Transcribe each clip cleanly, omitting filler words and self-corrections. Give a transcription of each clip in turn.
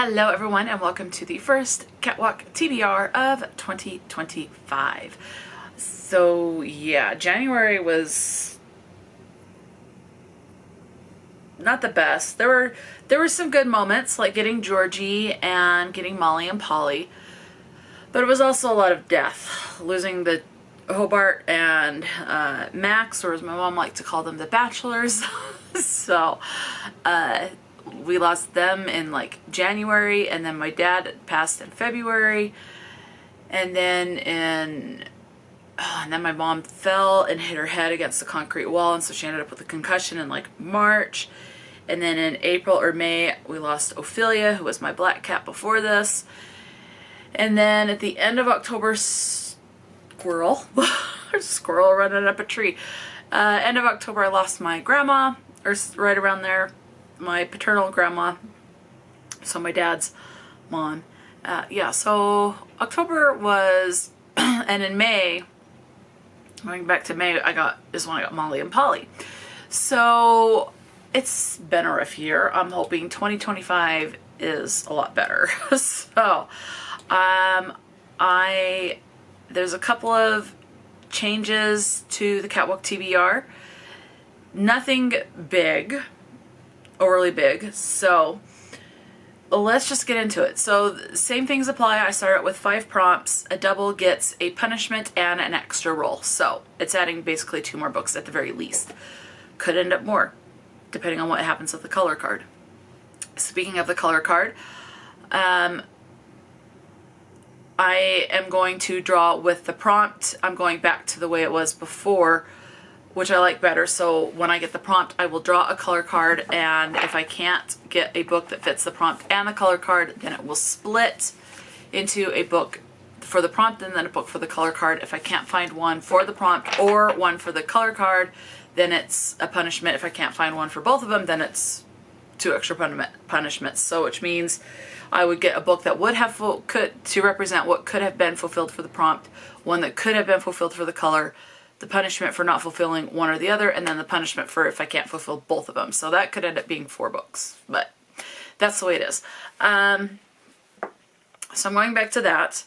Hello everyone and welcome to the first Catwalk TBR of 2025. So yeah, January was not the best. There were some good moments like getting Georgie and getting Molly and Polly, but it was also a lot of death. Losing the Hobart and Max, or as my mom liked to call them, the bachelors. So we lost them in like January, and then my dad passed in February, and then my mom fell and hit her head against the concrete wall, and so she ended up with a concussion in like March. And then in April or May we lost Ophelia, who was my black cat before this. And then at the end of October, squirrel running up a tree. End of October I lost my grandma, or right around there, my paternal grandma, so my dad's mom. Yeah, so October was, and in May, going back to May, is when I got Molly and Polly. So it's been a rough year. I'm hoping 2025 is a lot better. So there's a couple of changes to the Catwalk TBR. Nothing big, overly big, so let's just get into it. So same things apply. I start out with 5 prompts. A double gets a punishment and an extra roll, so it's adding basically 2 more books at the very least. Could end up more depending on what happens with the color card. Speaking of the color card, I am going to draw with the prompt. I'm going back to the way it was before, which I like better. So when I get the prompt, I will draw a color card, and if I can't get a book that fits the prompt and the color card, then it will split into a book for the prompt and then a book for the color card. If I can't find one for the prompt or one for the color card, then it's a punishment. If I can't find one for both of them, then it's 2 extra punishments. So which means I would get a book that would have to represent what could have been fulfilled for the prompt, one that could have been fulfilled for the color, the punishment for not fulfilling one or the other, and then the punishment for if I can't fulfill both of them. So that could end up being 4 books, but that's the way it is. So I'm going back to that.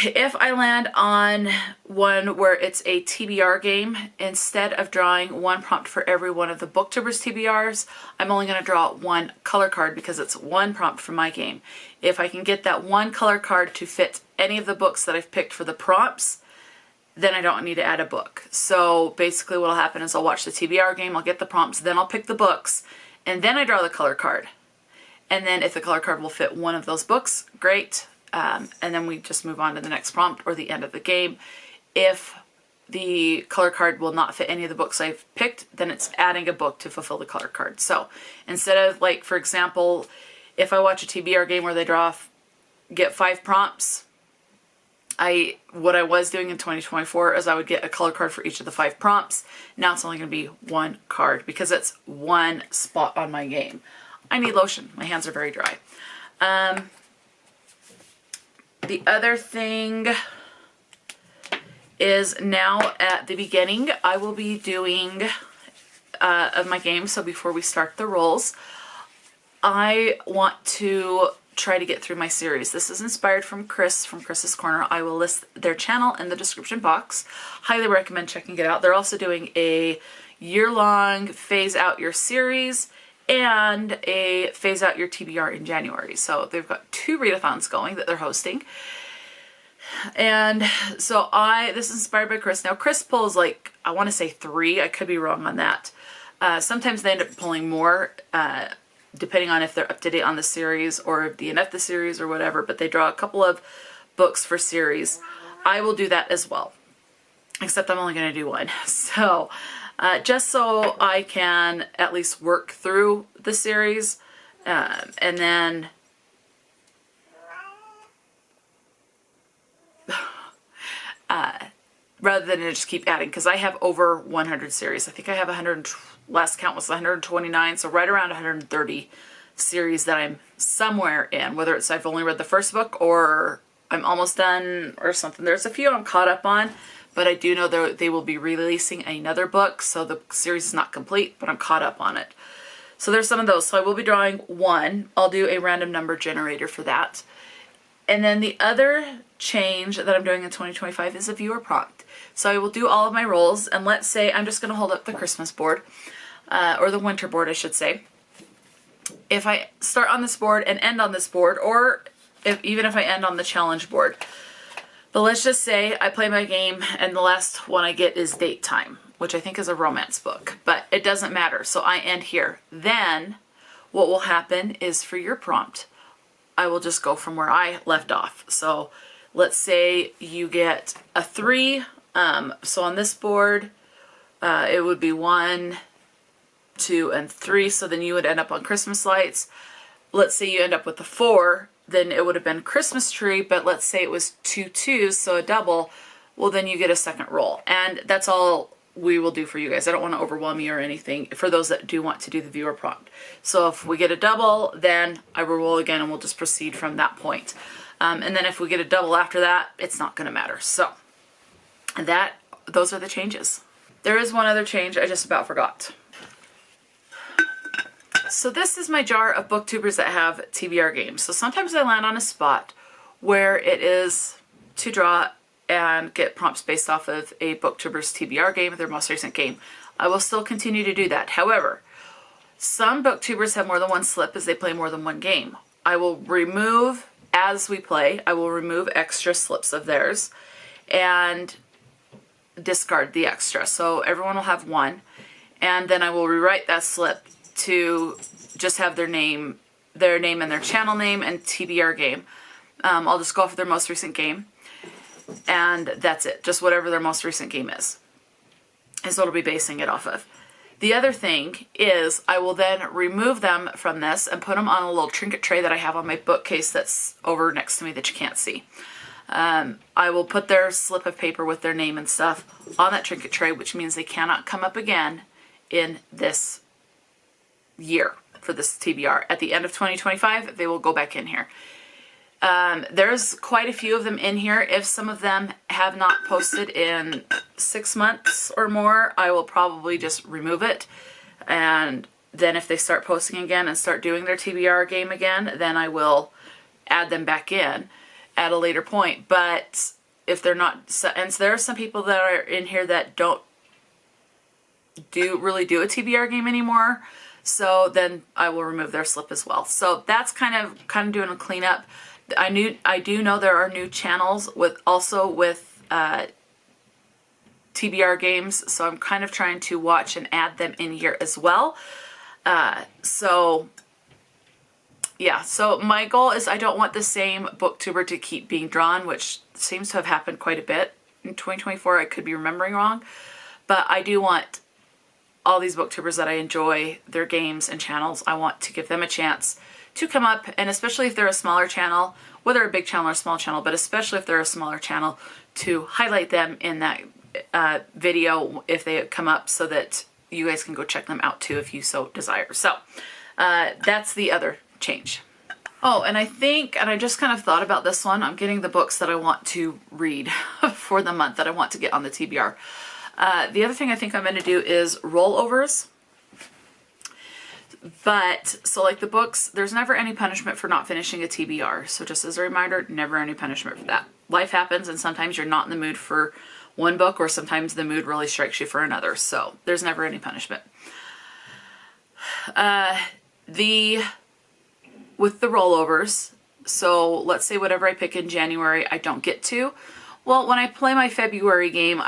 If I land on one where it's a TBR game, instead of drawing 1 prompt for every one of the Booktubers TBRs, I'm only going to draw 1 color card because it's 1 prompt for my game. If I can get that 1 color card to fit any of the books that I've picked for the prompts, then I don't need to add a book. So basically what will happen is I'll watch the TBR game, I'll get the prompts, then I'll pick the books, and then I draw the color card. And then if the color card will fit one of those books, great. And then we just move on to the next prompt or the end of the game. If the color card will not fit any of the books I've picked, then it's adding a book to fulfill the color card. So instead of, like, for example, if I watch a TBR game where they get 5 prompts, what I was doing in 2024 is I would get a color card for each of the 5 prompts. Now it's only going to be 1 card because it's 1 spot on my game. I need lotion. My hands are very dry. The other thing is now at the beginning I will be doing of my game. So before we start the rolls, I want to try to get through my series. This is inspired from Chris, from Chris's Corner. I will list their channel in the description box. Highly recommend checking it out. They're also doing a year-long phase out your series and a phase out your TBR in January. So they've got 2 readathons going that they're hosting. And so this is inspired by Chris. Now Chris pulls, like, I want to say 3. I could be wrong on that. Sometimes they end up pulling more, depending on if they're up to date on the series or DNF the series or whatever, but they draw a couple of books for series. I will do that as well, except I'm only going to do 1. So just so I can at least work through the series, and then rather than just keep adding, because I have over 100 series. I think I have last count was 129, so right around 130 series that I'm somewhere in, whether it's I've only read the first book or I'm almost done or something. There's a few I'm caught up on, but I do know they will be releasing another book, so the series is not complete, but I'm caught up on it. So there's some of those. So I will be drawing one. I'll do a random number generator for that. And then the other change that I'm doing in 2025 is a viewer prompt. So I will do all of my rolls, and let's say I'm just going to hold up the Christmas board, or the winter board, I should say. If I start on this board and end on this board, or even if I end on the challenge board. But let's just say I play my game and the last one I get is Date Time, which I think is a romance book, but it doesn't matter. So I end here. Then what will happen is for your prompt, I will just go from where I left off. So let's say you get a 3. So on this board, it would be 1, 2, and 3. So then you would end up on Christmas lights. Let's say you end up with a 4, then it would have been Christmas tree, but let's say it was 2 2s, so a double. Well, then you get a second roll. And that's all we will do for you guys. I don't want to overwhelm you or anything for those that do want to do the viewer prompt. So if we get a double, then I will roll again and we'll just proceed from that point. And then if we get a double after that, it's not going to matter. So those are the changes. There is one other change I just about forgot. So this is my jar of booktubers that have TBR games. So sometimes I land on a spot where it is to draw and get prompts based off of a booktuber's TBR game, their most recent game. I will still continue to do that. However, some booktubers have more than one slip as they play more than one game. I will remove, as we play, I will remove extra slips of theirs and discard the extra. So everyone will have one, and then I will rewrite that slip to just have their name and their channel name and TBR game. I'll just go off of their most recent game, and that's it. Just whatever their most recent game is what I'll be basing it off of. The other thing is I will then remove them from this and put them on a little trinket tray that I have on my bookcase that's over next to me that you can't see. I will put their slip of paper with their name and stuff on that trinket tray, which means they cannot come up again in this year for this TBR. At the end of 2025, they will go back in here. There's quite a few of them in here. If some of them have not posted in 6 months or more, I will probably just remove it. And then if they start posting again and start doing their TBR game again, then I will add them back in at a later point. But if they're not, and so there are some people that are in here that don't really do a TBR game anymore. So then I will remove their slip as well. So that's kind of doing a cleanup. I do know there are new channels with TBR games, so I'm kind of trying to watch and add them in here as well. So yeah, so my goal is I don't want the same booktuber to keep being drawn, which seems to have happened quite a bit in 2024. I could be remembering wrong, but I do want all these booktubers that I enjoy their games and channels. I want to give them a chance to come up, and especially if they're a smaller channel, whether a big channel or a small channel, but especially if they're a smaller channel, to highlight them in that video if they come up so that you guys can go check them out too if you so desire. So that's the other change. Oh, and I just kind of thought about this one. I'm getting the books that I want to read for the month that I want to get on the TBR. The other thing I think I'm going to do is rollovers. But, so like the books, there's never any punishment for not finishing a TBR. So just as a reminder, never any punishment for that. Life happens, and sometimes you're not in the mood for one book, or sometimes the mood really strikes you for another. So there's never any punishment. With the rollovers, so let's say whatever I pick in January, I don't get to. Well, when I play my February game,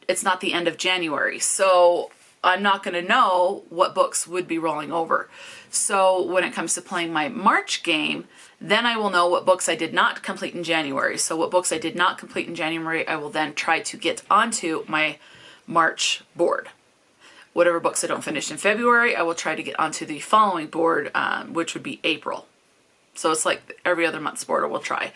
it's not the end of January. So I'm not going to know what books would be rolling over. So when it comes to playing my March game, then I will know what books I did not complete in January. So what books I did not complete in January, I will then try to get onto my March board. Whatever books I don't finish in February, I will try to get onto the following board, which would be April. So it's like every other month's board I will try.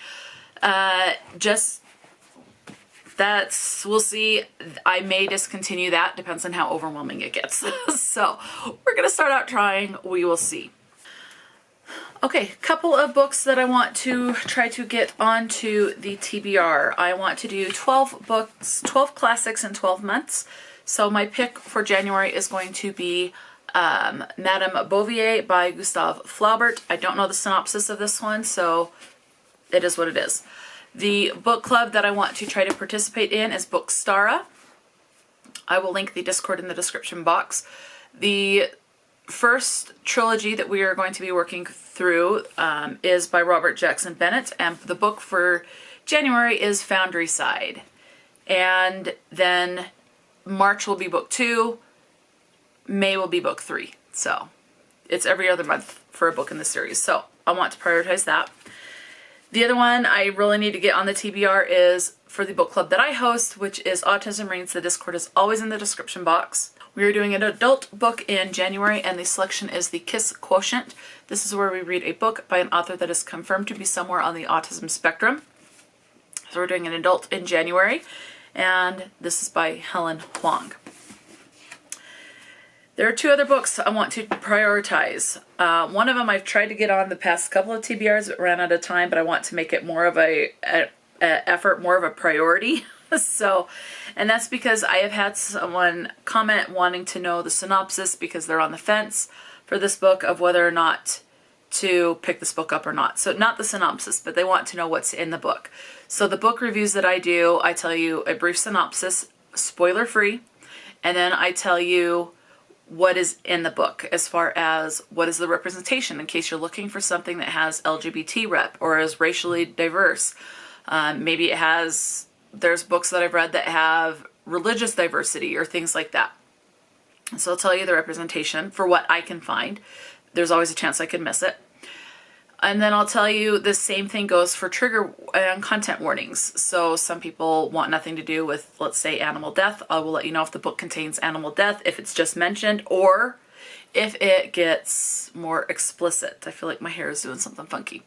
We'll see. I may discontinue that. Depends on how overwhelming it gets. So we're going to start out trying. We will see. Okay, couple of books that I want to try to get onto the TBR. I want to do 12 books, 12 classics in 12 months. So my pick for January is going to be Madame Bovary by Gustave Flaubert. I don't know the synopsis of this one, so it is what it is. The book club that I want to try to participate in is Bookstara. I will link the Discord in the description box. The first trilogy that we are going to be working through is by Robert Jackson Bennett, and the book for January is Foundryside. And then March will be book 2, May will be book 3. So it's every other month for a book in the series. So I want to prioritize that. The other one I really need to get on the TBR is for the book club that I host, which is Autism Reads. The Discord is always in the description box. We are doing an adult book in January, and the selection is the Kiss Quotient. This is where we read a book by an author that is confirmed to be somewhere on the autism spectrum. So we're doing an adult in January, and this is by Helen Hoang. There are 2 other books I want to prioritize. One of them I've tried to get on the past couple of TBRs, but ran out of time, but I want to make it more of a effort, more of a priority. So, and that's because I have had someone comment wanting to know the synopsis because they're on the fence for this book of whether or not to pick this book up or not. So not the synopsis, but they want to know what's in the book. So the book reviews that I do, I tell you a brief synopsis, spoiler free, and then I tell you what is in the book as far as what is the representation in case you're looking for something that has LGBT rep or is racially diverse. Maybe it has, there's books that I've read that have religious diversity or things like that. So I'll tell you the representation for what I can find. There's always a chance I could miss it. And then I'll tell you the same thing goes for trigger and content warnings. So some people want nothing to do with, let's say, animal death. I will let you know if the book contains animal death, if it's just mentioned, or if it gets more explicit. I feel like my hair is doing something funky.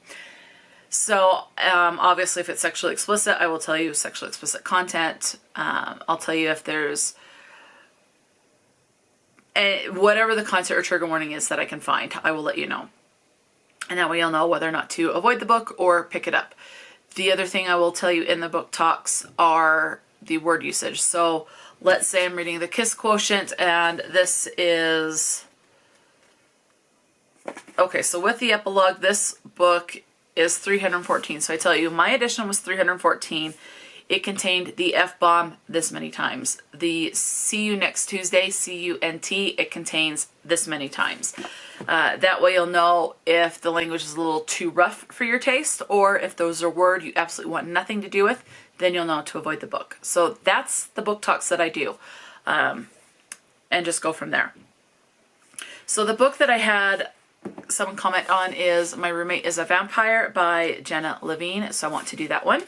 So obviously if it's sexually explicit, I will tell you sexually explicit content. I'll tell you if there's whatever the content or trigger warning is that I can find, I will let you know. And that way you'll know whether or not to avoid the book or pick it up. The other thing I will tell you in the book talks are the word usage. So let's say I'm reading the Kiss Quotient and this is... Okay, so with the epilogue, this book is 314. So I tell you, my edition was 314. It contained the F-bomb this many times. The see you next Tuesday, C-U-N-T, it contains this many times. That way you'll know if the language is a little too rough for your taste, or if those are words you absolutely want nothing to do with, then you'll know to avoid the book. So that's the book talks that I do, and just go from there. So the book that I had someone comment on is My Roommate is a Vampire by Jenna Levine, so I want to do that one.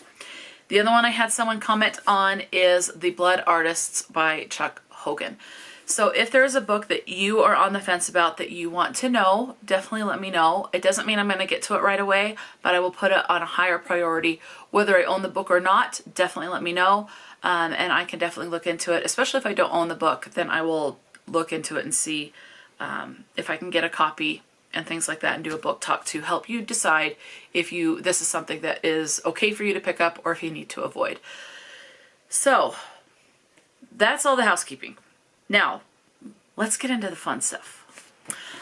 The other one I had someone comment on is The Blood Artists by Chuck Hogan. So if there is a book that you are on the fence about that you want to know, definitely let me know. It doesn't mean I'm going to get to it right away, but I will put it on a higher priority. Whether I own the book or not, definitely let me know. And I can definitely look into it, especially if I don't own the book, then I will look into it and see if I can get a copy and things like that and do a book talk to help you decide if this is something that is okay for you to pick up or if you need to avoid. So that's all the housekeeping. Now, let's get into the fun stuff.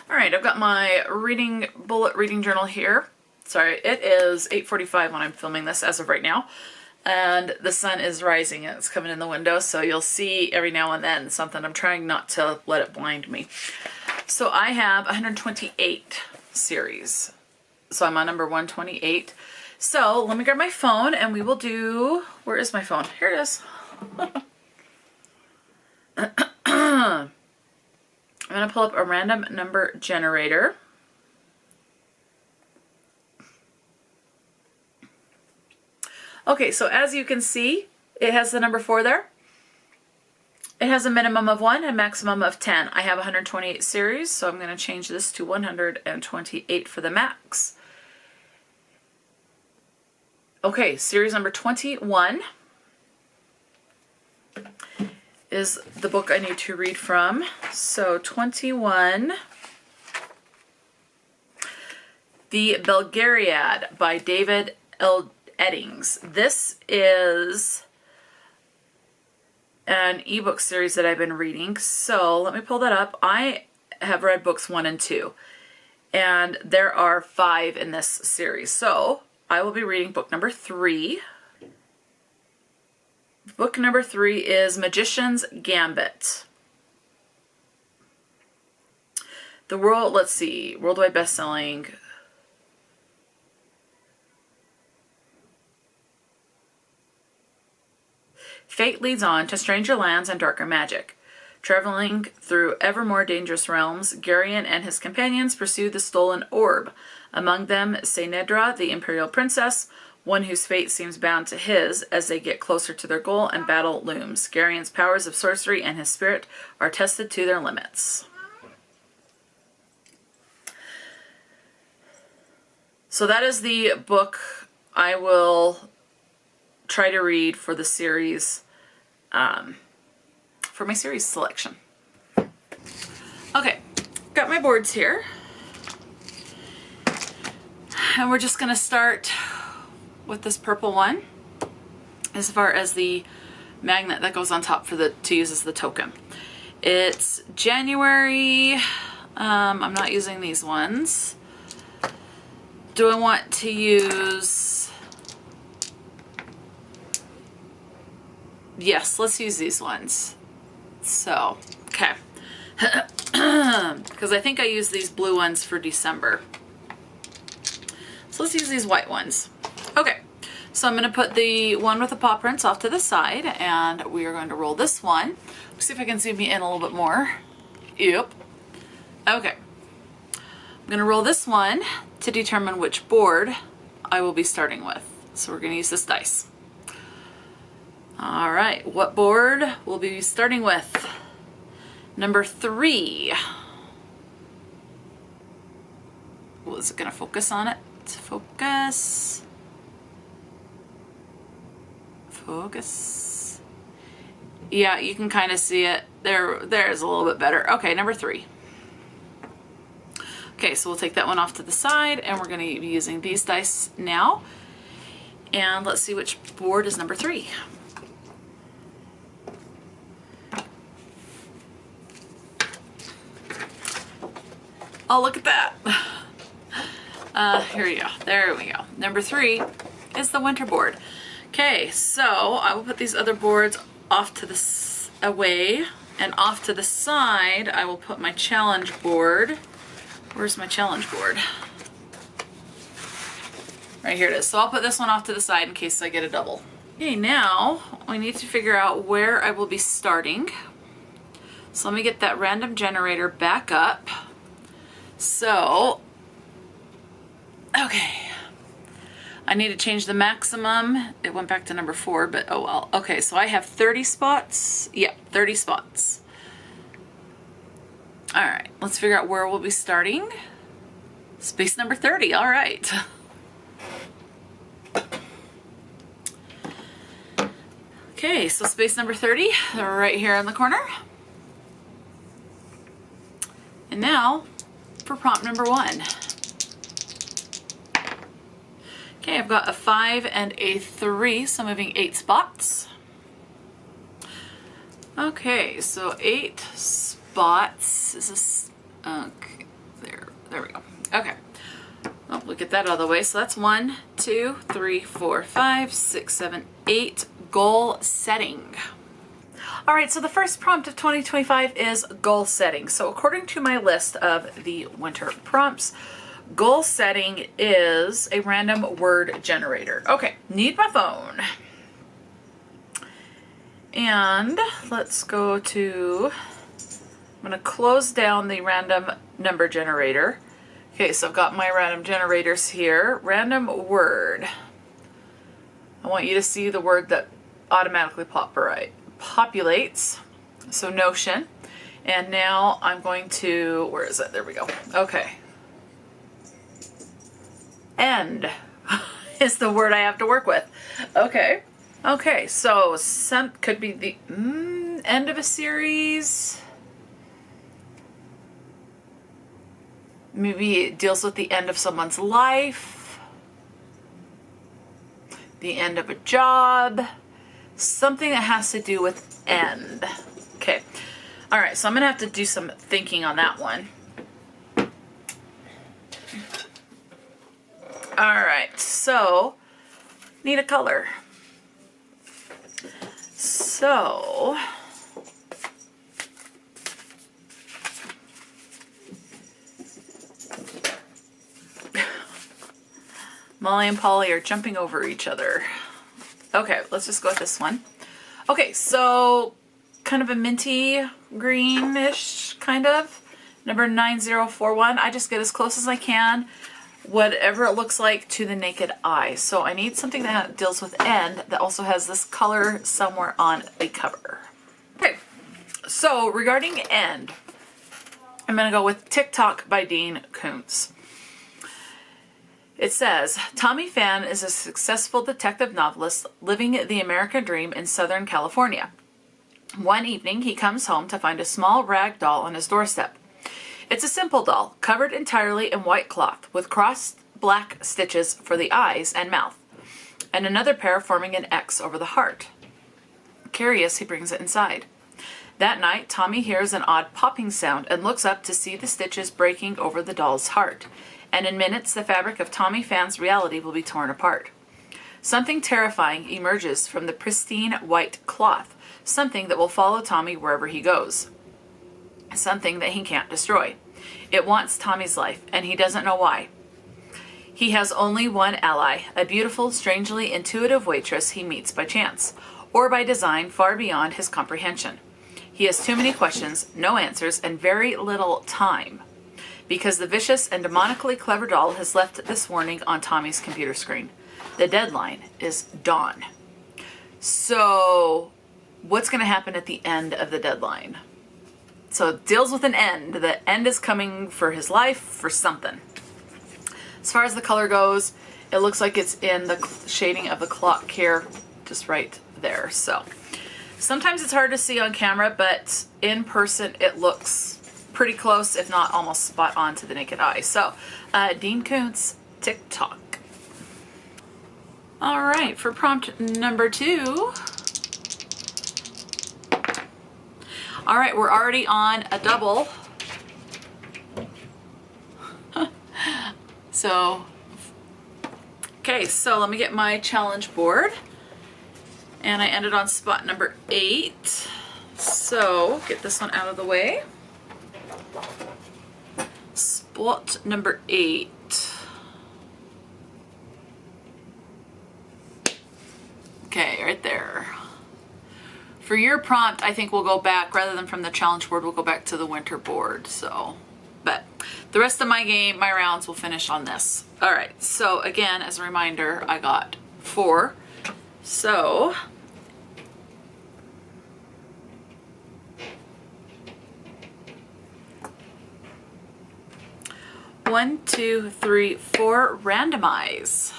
All right, I've got my bullet reading journal here. Sorry, it is 8:45 when I'm filming this as of right now. And the sun is rising and it's coming in the window, so you'll see every now and then something. I'm trying not to let it blind me. So I have 128 series. So I'm on number 128. So let me grab my phone and we will do... Where is my phone? Here it is. I'm going to pull up a random number generator. Okay, so as you can see, it has the number 4 there. It has a minimum of 1 and a maximum of 10. I have 128 series, so I'm going to change this to 128 for the max. Okay, series number 21 is the book I need to read from. So 21, The Belgariad by David L. Eddings. This is an ebook series that I've been reading. So let me pull that up. I have read books 1 and 2. And there are 5 in this series. So I will be reading book number 3. Book number 3 is Magician's Gambit. The world, let's see, worldwide best-selling. Fate leads on to stranger lands and darker magic. Traveling through ever more dangerous realms, Garion and his companions pursue the stolen orb. Among them, Saynedra, the Imperial Princess, one whose fate seems bound to his as they get closer to their goal and battle looms. Garion's powers of sorcery and his spirit are tested to their limits. So that is the book I will try to read for the series, for my series selection. Okay, got my boards here. And we're just gonna start with this purple one as far as the magnet that goes on top for to use as the token. It's January. I'm not using these ones. Do I want to use... Yes, let's use these ones. So, okay. Because I think I used these blue ones for December. So let's use these white ones. Okay, so I'm going to put the one with the paw prints off to the side, and we are going to roll this one. Let's see if I can zoom you in a little bit more. Yep. Okay. I'm going to roll this one to determine which board I will be starting with. So we're going to use this dice. All right, what board we'll be starting with? Number 3. Well, is it going to focus on it? Focus. Focus. Yeah, you can kind of see it. There's a little bit better. Okay, number 3. Okay, so we'll take that one off to the side, and we're going to be using these dice now. And let's see which board is number 3. Oh, look at that. Here we go. There we go. Number 3 is the winter board. Okay, so I will put these other boards off to the away, and off to the side I will put my challenge board. Where's my challenge board? Right here it is. So I'll put this one off to the side in case I get a double. Okay, now we need to figure out where I will be starting. So let me get that random generator back up. So, okay. I need to change the maximum. It went back to number 4, but oh well. Okay, so I have 30 spots. Yep, 30 spots. All right, let's figure out where we'll be starting. Space number 30, all right. Okay, so space number 30, they're right here in the corner. And now for prompt number 1. Okay, I've got a 5 and a 3, so I'm moving 8 spots. Okay, so 8 spots. Is this, okay, there we go. Okay. Oh, we'll get that out of the way. So that's 1, 2, 3, 4, 5, 6, 7, 8. Goal setting. All right, so the first prompt of 2025 is goal setting. So according to my list of the winter prompts, goal setting is a random word generator. Okay, need my phone. And let's go to, I'm gonna close down the random number generator. Okay, so I've got my random generators here. Random word. I want you to see the word that automatically populates. So notion. And now I'm going to, where is it? There we go. Okay. End is the word I have to work with. Okay. Okay, so some could be the end of a series. Maybe it deals with the end of someone's life, the end of a job, something that has to do with end. Okay. All right, so I'm gonna have to do some thinking on that one. All right, so need a color. So Molly and Polly are jumping over each other. Okay, let's just go with this one. Okay, so kind of a minty greenish, kind of. Number 9041. I just get as close as I can, whatever it looks like to the naked eye. So I need something that deals with end that also has this color somewhere on a cover. Okay, so regarding end, I'm going to go with TikTok by Dean Koontz. It says, Tommy Fan is a successful detective novelist living the American dream in Southern California. One evening, he comes home to find a small rag doll on his doorstep. It's a simple doll, covered entirely in white cloth, with crossed black stitches for the eyes and mouth, and another pair forming an X over the heart. Curious, he brings it inside. That night, Tommy hears an odd popping sound and looks up to see the stitches breaking over the doll's heart. And in minutes, the fabric of Tommy Fan's reality will be torn apart. Something terrifying emerges from the pristine white cloth, something that will follow Tommy wherever he goes. Something that he can't destroy. It wants Tommy's life, and he doesn't know why. He has only one ally, a beautiful, strangely intuitive waitress he meets by chance, or by design far beyond his comprehension. He has too many questions, no answers, and very little time. Because the vicious and demonically clever doll has left this warning on Tommy's computer screen. The deadline is dawn. So, what's going to happen at the end of the deadline? So, it deals with an end. The end is coming for his life, for something. As far as the color goes, it looks like it's in the shading of the clock here, just right there. So, sometimes it's hard to see on camera, but in person it looks pretty close, if not almost spot on to the naked eye. So, Dean Koontz, TikTok. All right, for prompt number 2. All right, we're already on a double. So, okay, so let me get my challenge board. And I ended on spot number 8. So, get this one out of the way. Spot number 8. Okay, right there. For your prompt, I think we'll go back, rather than from the challenge board, we'll go back to the winter board. So, but the rest of my game, my rounds will finish on this. All right, so again, as a reminder, I got 4. So, one, 2, 3, 4, randomize.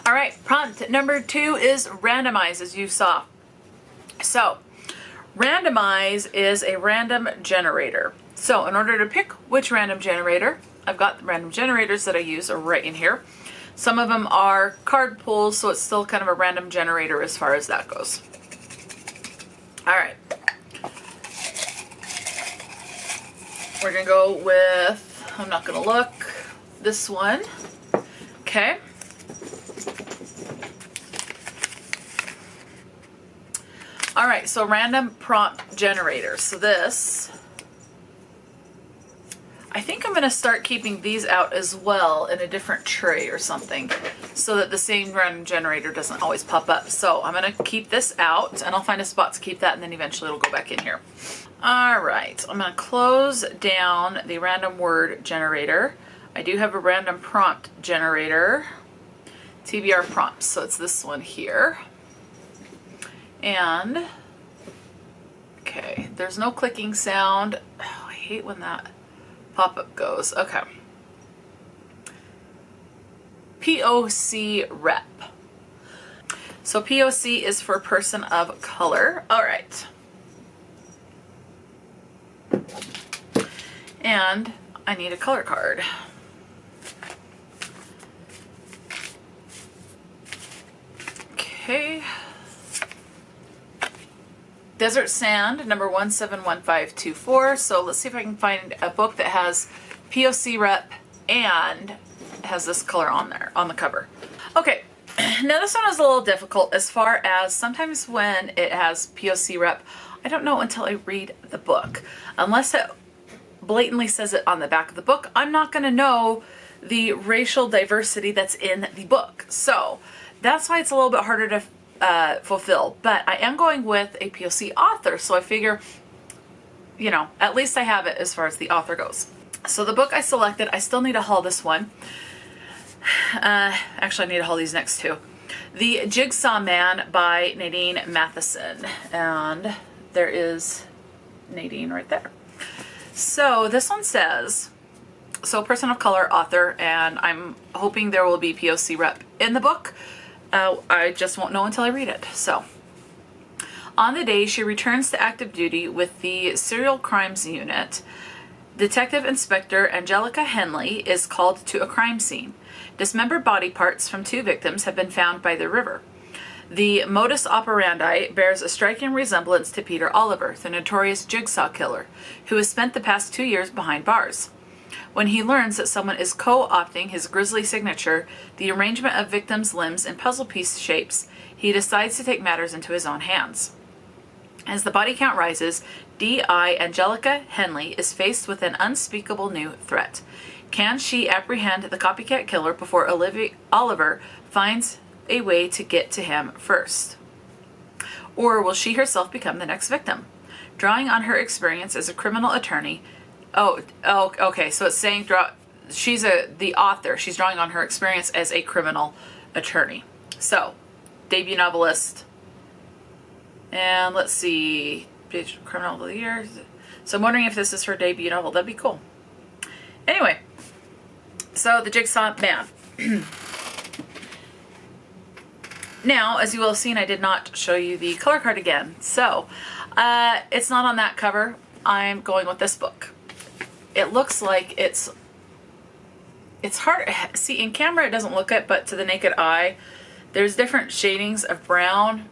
All right, prompt number 2 is randomize, as you saw. So, randomize is a random generator. So, in order to pick which random generator, I've got the random generators that I use are right in here. Some of them are card pulls, so it's still kind of a random generator as far as that goes. All right. We're going to go with, I'm not going to look, this one. Okay. All right, so random prompt generators. So this, I think I'm going to start keeping these out as well in a different tray or something so that the same random generator doesn't always pop up. So I'm going to keep this out and I'll find a spot to keep that and then eventually it'll go back in here. All right, I'm going to close down the random word generator. I do have a random prompt generator, TBR prompts, so it's this one here. And, okay, there's no clicking sound. Oh, I hate when that pop-up goes. Okay. POC rep. So POC is for person of color. All right. And I need a color card. Okay. Desert Sand, number 171524. So let's see if I can find a book that has POC rep and has this color on there, on the cover. Okay, now this one is a little difficult as far as sometimes when it has POC rep, I don't know until I read the book. Unless it blatantly says it on the back of the book, I'm not going to know the racial diversity that's in the book. So that's why it's a little bit harder to fulfill. But I am going with a POC author, so I figure, you know, at least I have it as far as the author goes. So the book I selected, I still need to haul this one. Actually, I need to haul these next two. The Jigsaw Man by Nadine Matheson. And there is Nadine right there. So this one says, so person of color author, and I'm hoping there will be POC rep in the book. I just won't know until I read it. So, on the day she returns to active duty with the Serial Crimes Unit, Detective Inspector Angelica Henley is called to a crime scene. Dismembered body parts from 2 victims have been found by the river. The modus operandi bears a striking resemblance to Peter Oliver, the notorious Jigsaw killer, who has spent the past 2 years behind bars. When he learns that someone is co-opting his grisly signature, the arrangement of victims' limbs in puzzle piece shapes, he decides to take matters into his own hands. As the body count rises, D.I. Angelica Henley is faced with an unspeakable new threat. Can she apprehend the copycat killer before Oliver finds a way to get to him first? Or will she herself become the next victim? Drawing on her experience as a criminal attorney, okay, so it's saying she's the author. She's drawing on her experience as a criminal attorney. So, debut novelist. And let's see, criminal of the year. So I'm wondering if this is her debut novel. That'd be cool. Anyway, so the Jigsaw Man. Now, as you will have seen, I did not show you the color card again. So, it's not on that cover. I'm going with this book. It looks like it's hard. See, in camera it doesn't look it, but to the naked eye, there's different shadings of brown.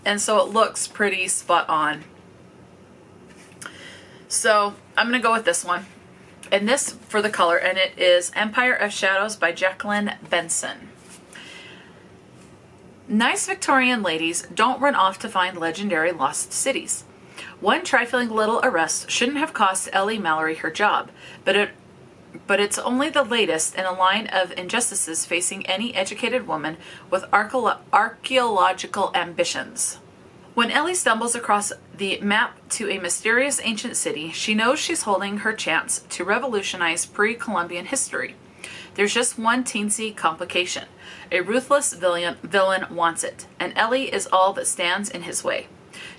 And so it looks pretty spot on. So I'm going to go with this one. And this for the color, and it is Empire of Shadows by Jacquelyn Benson. Nice Victorian ladies don't run off to find legendary lost cities. One trifling little arrest shouldn't have cost Ellie Mallory her job, but it's only the latest in a line of injustices facing any educated woman with archaeological ambitions. When Ellie stumbles across the map to a mysterious ancient city, she knows she's holding her chance to revolutionize pre-Columbian history. There's just one teensy complication. A ruthless villain wants it, and Ellie is all that stands in his way.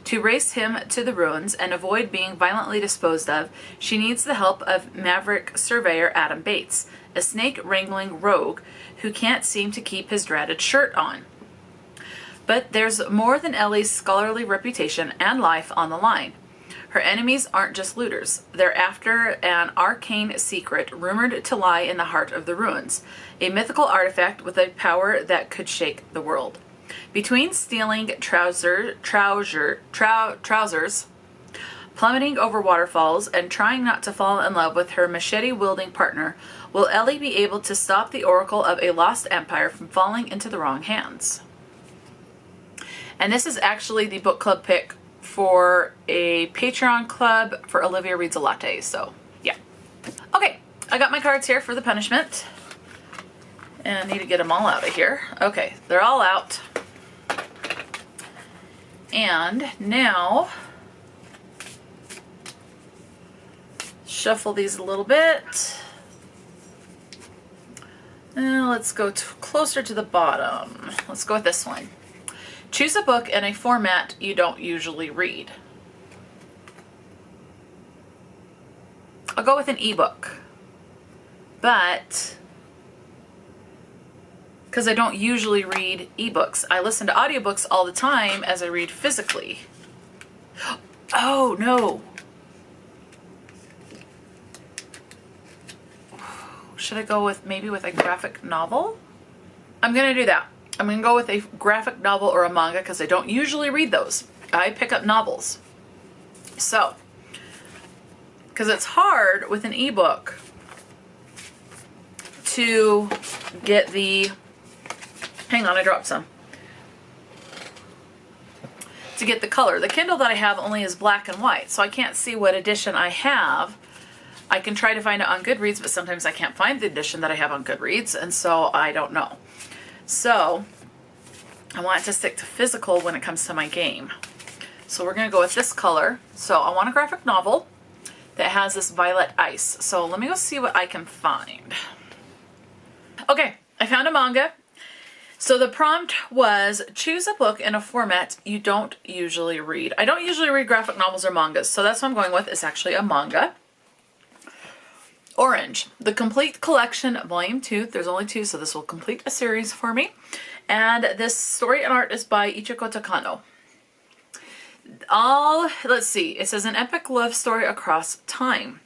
To race him to the ruins and avoid being violently disposed of, she needs the help of maverick surveyor Adam Bates, a snake-wrangling rogue who can't seem to keep his dreaded shirt on. But there's more than Ellie's scholarly reputation and life on the line. Her enemies aren't just looters. They're after an arcane secret rumored to lie in the heart of the ruins, a mythical artifact with a power that could shake the world. Between stealing trousers, plummeting over waterfalls, and trying not to fall in love with her machete-wielding partner, will Ellie be able to stop the oracle of a lost empire from falling into the wrong hands? And this is actually the book club pick for a Patreon club for Olivia Reads a Latte, so yeah. Okay, I got my cards here for the punishment. And I need to get them all out of here. Okay, they're all out. And now, shuffle these a little bit. And let's go closer to the bottom. Let's go with this one. Choose a book in a format you don't usually read. I'll go with an ebook. But because I don't usually read ebooks, I listen to audiobooks all the time as I read physically. Oh, no. Should I go with maybe with a graphic novel? I'm going to do that. I'm going to go with a graphic novel or a manga because I don't usually read those. I pick up novels. So, because it's hard with an ebook to get the, hang on, I dropped some. To get the color. The Kindle that I have only is black and white, so I can't see what edition I have. I can try to find it on Goodreads, but sometimes I can't find the edition that I have on Goodreads, and so I don't know. So I want to stick to physical when it comes to my game. So we're going to go with this color. So I want a graphic novel that has this violet ice. So let me go see what I can find. Okay, I found a manga. So the prompt was choose a book in a format you don't usually read. I don't usually read graphic novels or mangas, so that's what I'm going with. It's actually a manga. Orange, the complete collection, volume 2. There's only 2, so this will complete a series for me. And this story and art is by Ichigo Takano. Let's see, it says an epic love story across time.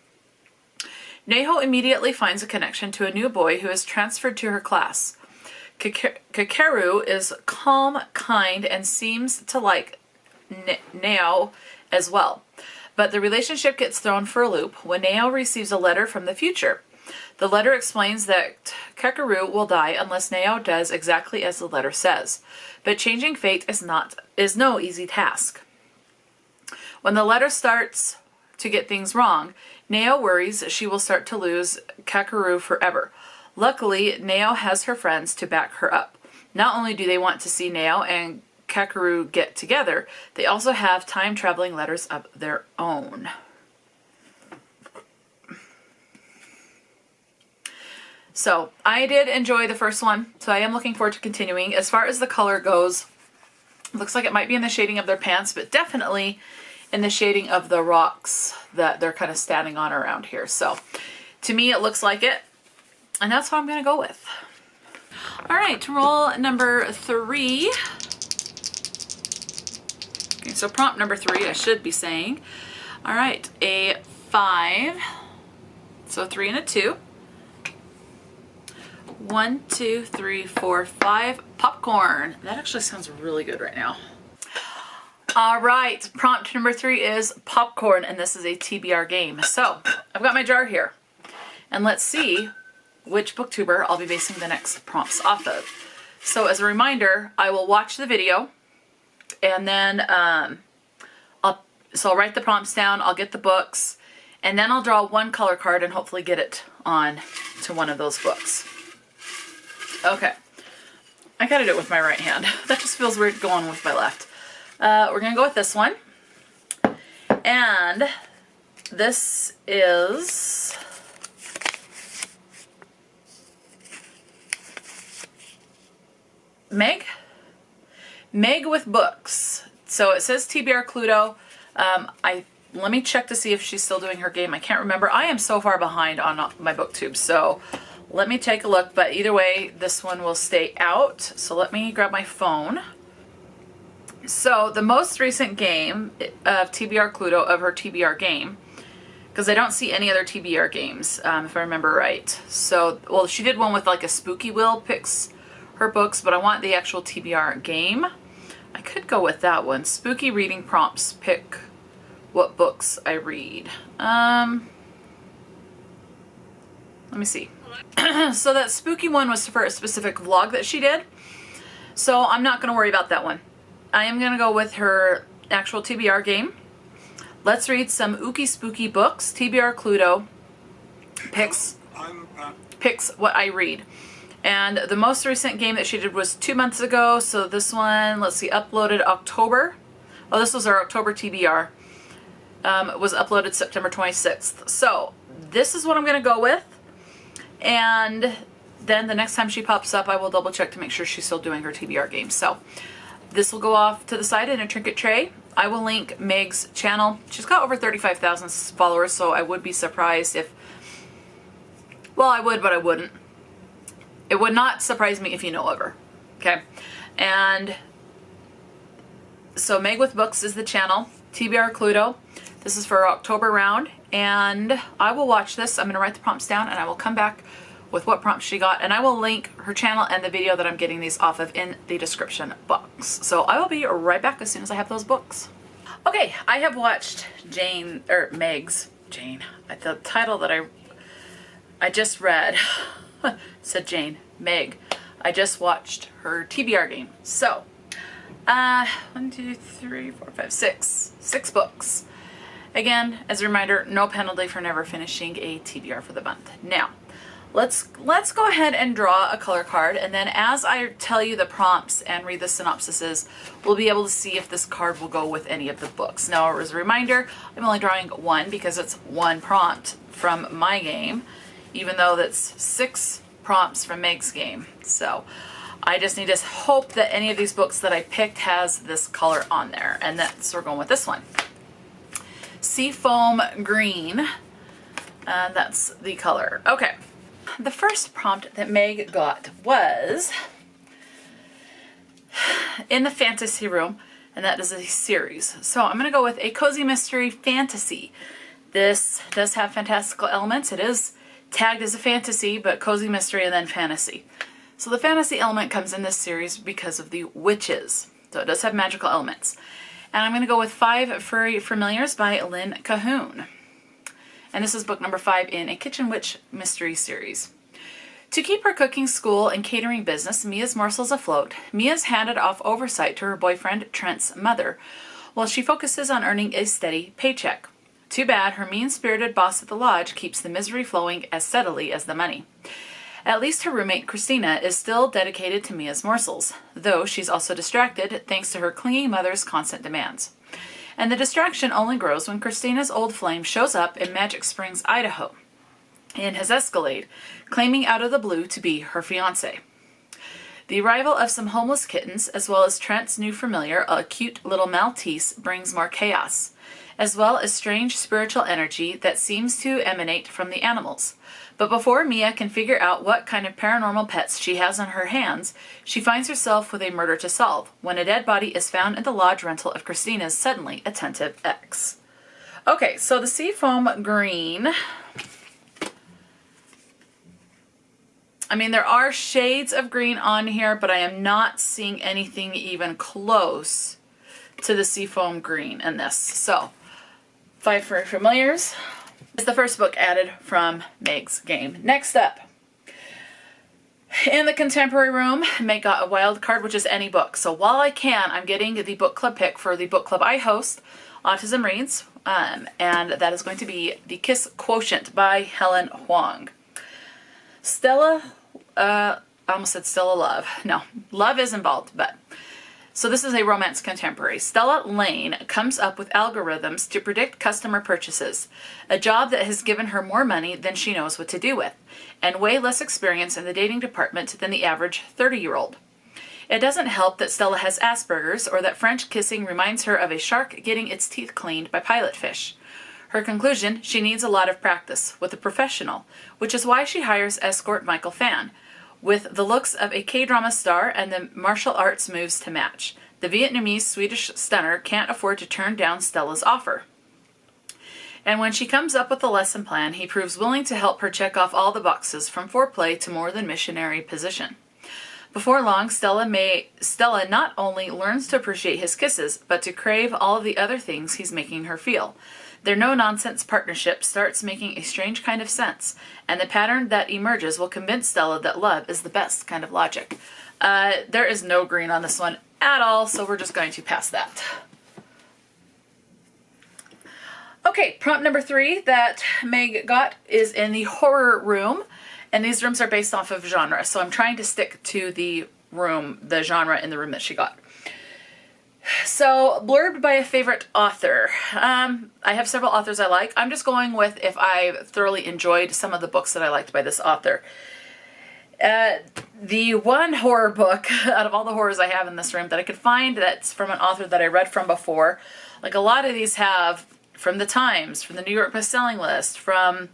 Neho immediately finds a connection to a new boy who is transferred to her class. Kakeru is calm, kind, and seems to like Nao as well. But the relationship gets thrown for a loop when Nao receives a letter from the future. The letter explains that Kakeru will die unless Nao does exactly as the letter says. But changing fate is no easy task. When the letter starts to get things wrong, Nao worries she will start to lose Kakeru forever. Luckily, Nao has her friends to back her up. Not only do they want to see Nao and Kakeru get together, they also have time-traveling letters of their own. So, I did enjoy the first one, so I am looking forward to continuing. As far as the color goes, looks like it might be in the shading of their pants, but definitely in the shading of the rocks that they're kind of standing on around here. So, to me, it looks like it. And that's what I'm going to go with. All right, roll number 3. Okay, so prompt number 3, I should be saying. All right, a 5. So 3 and a 2. 1, 2, 3, 4, 5. Popcorn. That actually sounds really good right now. All right, prompt number 3 is popcorn, and this is a TBR game. So I've got my jar here, and let's see which booktuber I'll be basing the next prompts off of. So as a reminder, I will watch the video, and then I'll write the prompts down, I'll get the books, and then I'll draw one color card and hopefully get it on to one of those books. Okay, I gotta do it with my right hand. That just feels weird going with my left. We're gonna go with this one, and this is Meg with books. So it says TBR Cluedo. Let me check to see if she's still doing her game. I can't remember. I am so far behind on my booktube, so let me take a look. But either way, this one will stay out. So let me grab my phone. So the most recent game of TBR Cluedo, of her TBR game, because I don't see any other TBR games, if I remember right. So, well, she did one with like a spooky wheel, picks her books, but I want the actual TBR game. I could go with that one. Spooky reading prompts, pick what books I read. Let me see. So that spooky one was for a specific vlog that she did. So I'm not going to worry about that one. I am going to go with her actual TBR game. Let's read some ooky spooky books. TBR Cluedo picks what I read. And the most recent game that she did was 2 months ago. So this one, let's see, uploaded October. Oh, this was our October TBR. It was uploaded September 26th. So this is what I'm going to go with. And then the next time she pops up, I will double check to make sure she's still doing her TBR game. So this will go off to the side in a trinket tray. I will link Meg's channel. She's got over 35,000 followers, so I would be surprised if... Well, I would, but I wouldn't. It would not surprise me if you know of her. Okay? And so Meg with Books is the channel. TBR Cluedo. This is for our October round. And I will watch this. I'm going to write the prompts down, and I will come back with what prompts she got. And I will link her channel and the video that I'm getting these off of in the description box. So I will be right back as soon as I have those books. Okay, I have watched Jane. The title that I just read said Jane, Meg. I just watched her TBR game. So, 1, 2, 3, 4, 5, 6. 6 books. Again, as a reminder, no penalty for never finishing a TBR for the month. Now, let's go ahead and draw a color card, and then as I tell you the prompts and read the synopsises, we'll be able to see if this card will go with any of the books. Now, as a reminder, I'm only drawing one because it's one prompt from my game, even though that's 6 prompts from Meg's game. So I just need to hope that any of these books that I picked has this color on there, and we're going with this one. Seafoam green, and that's the color. Okay. The first prompt that Meg got was in the fantasy room, and that is a series. So I'm going to go with a cozy mystery fantasy. This does have fantastical elements. It is tagged as a fantasy, but cozy mystery and then fantasy. So the fantasy element comes in this series because of the witches. So it does have magical elements. And I'm going to go with 5 Furry Familiars by Lynn Cahoon. And this is book number 5 in a Kitchen Witch mystery series. To keep her cooking, school, and catering business, Mia's morsels afloat, Mia's handed off oversight to her boyfriend, Trent's mother, while she focuses on earning a steady paycheck. Too bad her mean-spirited boss at the lodge keeps the misery flowing as steadily as the money. At least her roommate, Christina, is still dedicated to Mia's morsels, though she's also distracted thanks to her clingy mother's constant demands. And the distraction only grows when Christina's old flame shows up in Magic Springs, Idaho, in his Escalade, claiming out of the blue to be her fiancé. The arrival of some homeless kittens, as well as Trent's new familiar, a cute little Maltese, brings more chaos, as well as strange spiritual energy that seems to emanate from the animals. But before Mia can figure out what kind of paranormal pets she has on her hands, she finds herself with a murder to solve when a dead body is found in the lodge rental of Christina's suddenly attentive ex. Okay, so the seafoam green. I mean, there are shades of green on here, but I am not seeing anything even close to the seafoam green in this. So, 5 Furry Familiars is the first book added from Meg's game. Next up, in the contemporary room, Meg got a wild card, which is any book. So while I can, I'm getting the book club pick for the book club I host, Autism Reads, and that is going to be The Kiss Quotient by Helen Hoang. I almost said Stella Love. No, love is involved, but... So this is a romance contemporary. Stella Lane comes up with algorithms to predict customer purchases, a job that has given her more money than she knows what to do with, and way less experience in the dating department than the average 30-year-old. It doesn't help that Stella has Asperger's or that French kissing reminds her of a shark getting its teeth cleaned by pilot fish. Her conclusion, she needs a lot of practice with a professional, which is why she hires escort Michael Fan, with the looks of a K-drama star and the martial arts moves to match. The Vietnamese-Swedish stunner can't afford to turn down Stella's offer. And when she comes up with a lesson plan, he proves willing to help her check off all the boxes from foreplay to more than missionary position. Before long, Stella not only learns to appreciate his kisses, but to crave all of the other things he's making her feel. Their no-nonsense partnership starts making a strange kind of sense, and the pattern that emerges will convince Stella that love is the best kind of logic. There is no green on this one at all, so we're just going to pass that. Okay, prompt number 3 that Meg got is in the horror room, and these rooms are based off of genre, so I'm trying to stick to the genre in the room that she got. So, blurb by a favorite author. I have several authors I like. I'm just going with if I thoroughly enjoyed some of the books that I liked by this author. The one horror book out of all the horrors I have in this room that I could find that's from an author that I read from before, like a lot of these have from the Times, from the New York bestselling list, from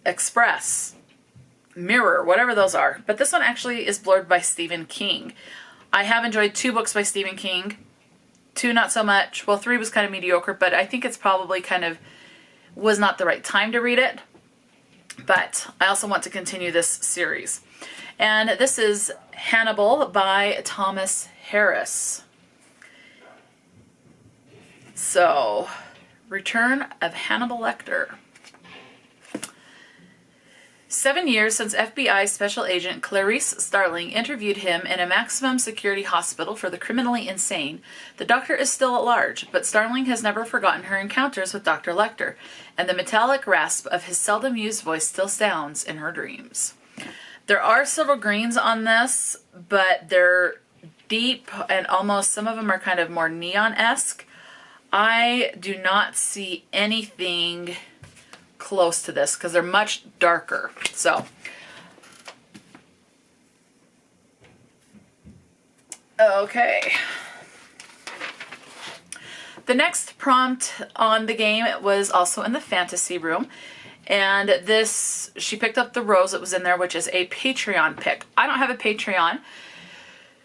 Express, Mirror, whatever those are. But this one actually is blurred by Stephen King. I have enjoyed 2 books by Stephen King. 2 not so much. Well, 3 was kind of mediocre, but I think it's probably was not the right time to read it. But I also want to continue this series. And this is Hannibal by Thomas Harris. So, Return of Hannibal Lecter. 7 years since FBI Special Agent Clarice Starling interviewed him in a maximum security hospital for the criminally insane, the doctor is still at large, but Starling has never forgotten her encounters with Dr. Lecter, and the metallic rasp of his seldom used voice still sounds in her dreams. There are several greens on this, but they're deep and almost, some of them are kind of more neon-esque. I do not see anything close to this because they're much darker. So, okay. The next prompt on the game was also in the fantasy room. And this, she picked up the rose that was in there, which is a Patreon pick. I don't have a Patreon,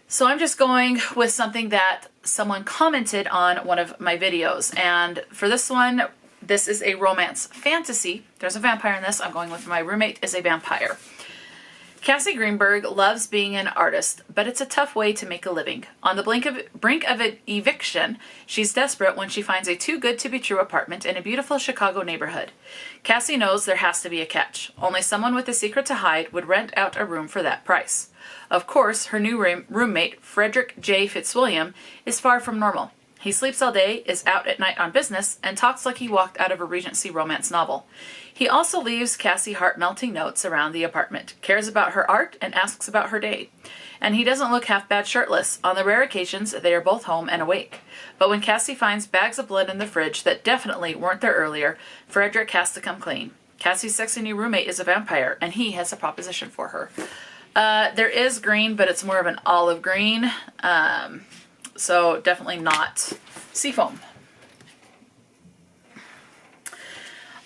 so I'm just going with something that someone commented on one of my videos. And for this one, this is a romance fantasy. There's a vampire in this. I'm going with my roommate is a vampire. Cassie Greenberg loves being an artist, but it's a tough way to make a living. On the brink of an eviction, she's desperate when she finds a too-good-to-be-true apartment in a beautiful Chicago neighborhood. Cassie knows there has to be a catch. Only someone with a secret to hide would rent out a room for that price. Of course, her new roommate, Frederick J. Fitzwilliam, is far from normal. He sleeps all day, is out at night on business, and talks like he walked out of a Regency romance novel. He also leaves Cassie heart-melting notes around the apartment, cares about her art, and asks about her day. And he doesn't look half bad shirtless. On the rare occasions, they are both home and awake. But when Cassie finds bags of blood in the fridge that definitely weren't there earlier, Frederick has to come clean. Cassie's sexy new roommate is a vampire, and he has a proposition for her. There is green, but it's more of an olive green. So definitely not seafoam.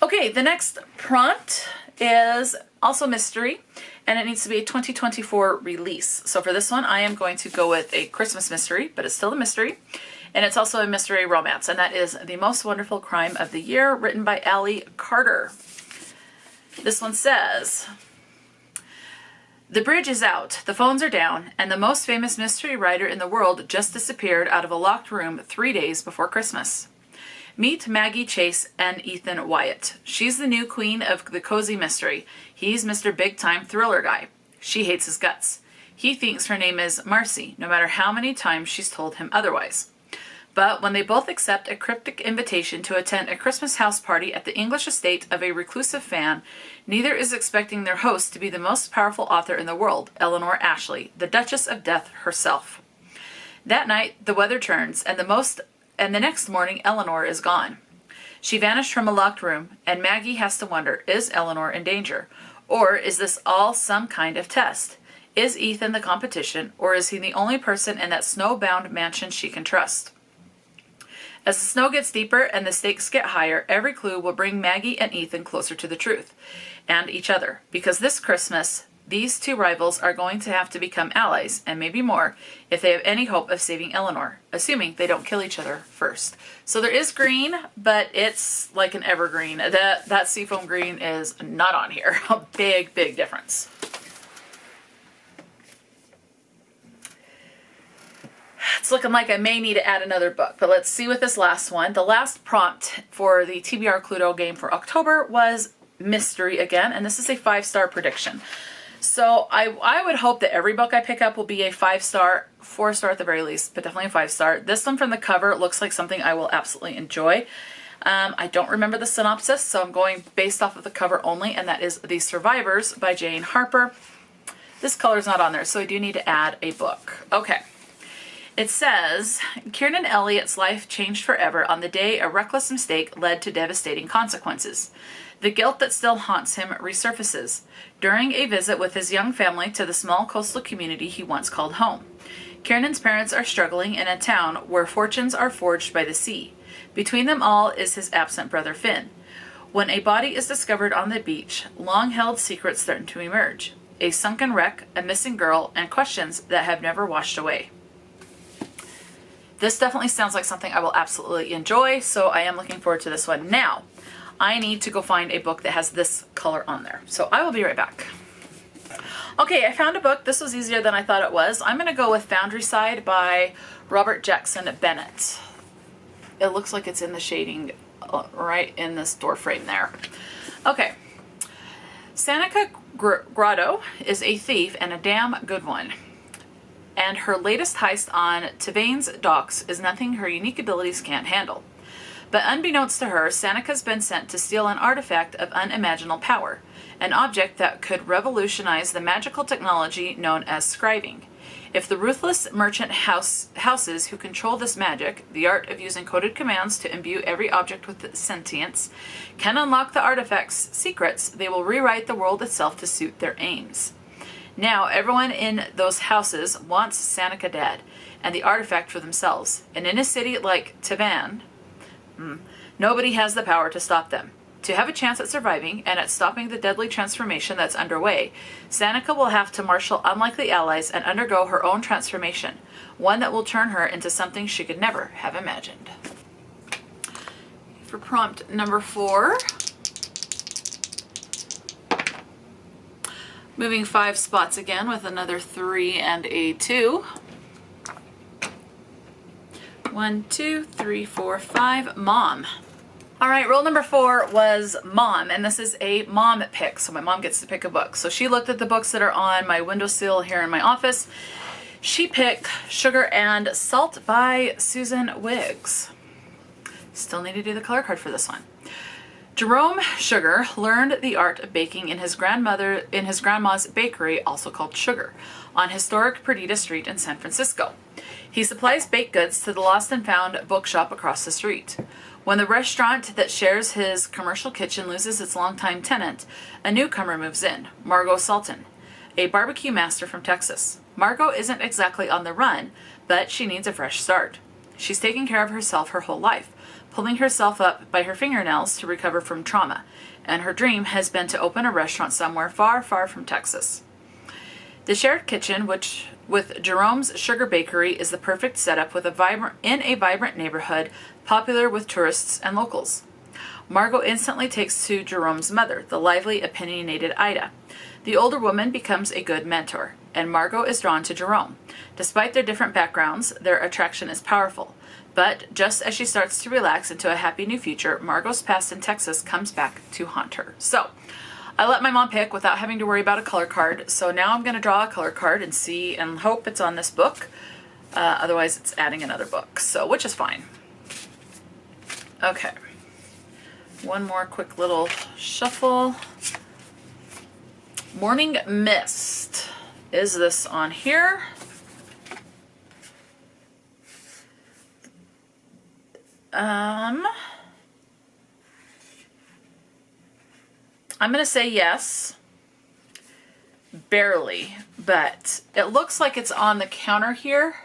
Okay, the next prompt is also mystery, and it needs to be a 2024 release. So for this one, I am going to go with a Christmas mystery, but it's still a mystery. And it's also a mystery romance, and that is The Most Wonderful Crime of the Year, written by Allie Carter. This one says, the bridge is out, the phones are down, and the most famous mystery writer in the world just disappeared out of a locked room 3 days before Christmas. Meet Maggie Chase and Ethan Wyatt. She's the new queen of the cozy mystery. He's Mr. Big-Time Thriller Guy. She hates his guts. He thinks her name is Marcy, no matter how many times she's told him otherwise. But when they both accept a cryptic invitation to attend a Christmas house party at the English estate of a reclusive fan, neither is expecting their host to be the most powerful author in the world, Eleanor Ashley, the Duchess of Death herself. That night, the weather turns, and the next morning, Eleanor is gone. She vanished from a locked room, and Maggie has to wonder, is Eleanor in danger? Or is this all some kind of test? Is Ethan the competition, or is he the only person in that snowbound mansion she can trust? As the snow gets deeper and the stakes get higher, every clue will bring Maggie and Ethan closer to the truth and each other. Because this Christmas, these two rivals are going to have to become allies, and maybe more, if they have any hope of saving Eleanor, assuming they don't kill each other first. So there is green, but it's like an evergreen. That seafoam green is not on here. A big, big difference. It's looking like I may need to add another book, but let's see with this last one. The last prompt for the TBR Cluedo game for October was mystery again, and this is a 5-star prediction. So I would hope that every book I pick up will be a 5-star, 4-star at the very least, but definitely a 5-star. This one from the cover looks like something I will absolutely enjoy. I don't remember the synopsis, so I'm going based off of the cover only, and that is The Survivors by Jane Harper. This color's not on there, so I do need to add a book. Okay. It says, Kiernan Elliott's life changed forever on the day a reckless mistake led to devastating consequences. The guilt that still haunts him resurfaces during a visit with his young family to the small coastal community he once called home. Kiernan's parents are struggling in a town where fortunes are forged by the sea. Between them all is his absent brother Finn. When a body is discovered on the beach, long-held secrets threaten to emerge. A sunken wreck, a missing girl, and questions that have never washed away. This definitely sounds like something I will absolutely enjoy, so I am looking forward to this one. Now, I need to go find a book that has this color on there, so I will be right back. Okay, I found a book. This was easier than I thought it was. I'm going to go with Foundryside by Robert Jackson Bennett. it looks like it's in the shading right in this door frame there. Okay. Seneca Grotto is a thief and a damn good one. And her latest heist on Tavane's docks is nothing her unique abilities can't handle. But unbeknownst to her, Seneca's been sent to steal an artifact of unimaginable power, an object that could revolutionize the magical technology known as scribing. If the ruthless merchant houses who control this magic, the art of using coded commands to imbue every object with sentience, can unlock the artifact's secrets, they will rewrite the world itself to suit their aims. Now, everyone in those houses wants Seneca dead, and the artifact for themselves. And in a city like Tavane, nobody has the power to stop them. To have a chance at surviving and at stopping the deadly transformation that's underway, Seneca will have to marshal unlikely allies and undergo her own transformation, one that will turn her into something she could never have imagined. For prompt number 4, moving 5 spots again with another 3 and a 2. 1, 2, 3, 4, 5, Mom. All right, rule number 4 was Mom, and this is a mom pick, so my mom gets to pick a book. So she looked at the books that are on my windowsill here in my office. She picked Sugar and Salt by Susan Wiggs. Still need to do the color card for this one. Jerome Sugar learned the art of baking in his grandma's bakery, also called Sugar, on historic Perdita Street in San Francisco. He supplies baked goods to the Lost and Found bookshop across the street. When the restaurant that shares his commercial kitchen loses its longtime tenant, a newcomer moves in, Margot Sultan, a barbecue master from Texas. Margot isn't exactly on the run, but she needs a fresh start. She's taken care of herself her whole life, pulling herself up by her fingernails to recover from trauma, and her dream has been to open a restaurant somewhere far, far from Texas. The shared kitchen, which with Jerome's Sugar Bakery, is the perfect setup with a vibrant neighborhood popular with tourists and locals. Margot instantly takes to Jerome's mother, the lively, opinionated Ida. The older woman becomes a good mentor, and Margot is drawn to Jerome. Despite their different backgrounds, their attraction is powerful. But just as she starts to relax into a happy new future, Margot's past in Texas comes back to haunt her. So, I let my mom pick without having to worry about a color card. So now I'm going to draw a color card and see and hope it's on this book. Otherwise, it's adding another book, so which is fine. Okay. One more quick little shuffle. Morning Mist. Is this on here? I'm going to say yes. Barely, but it looks like it's on the counter here,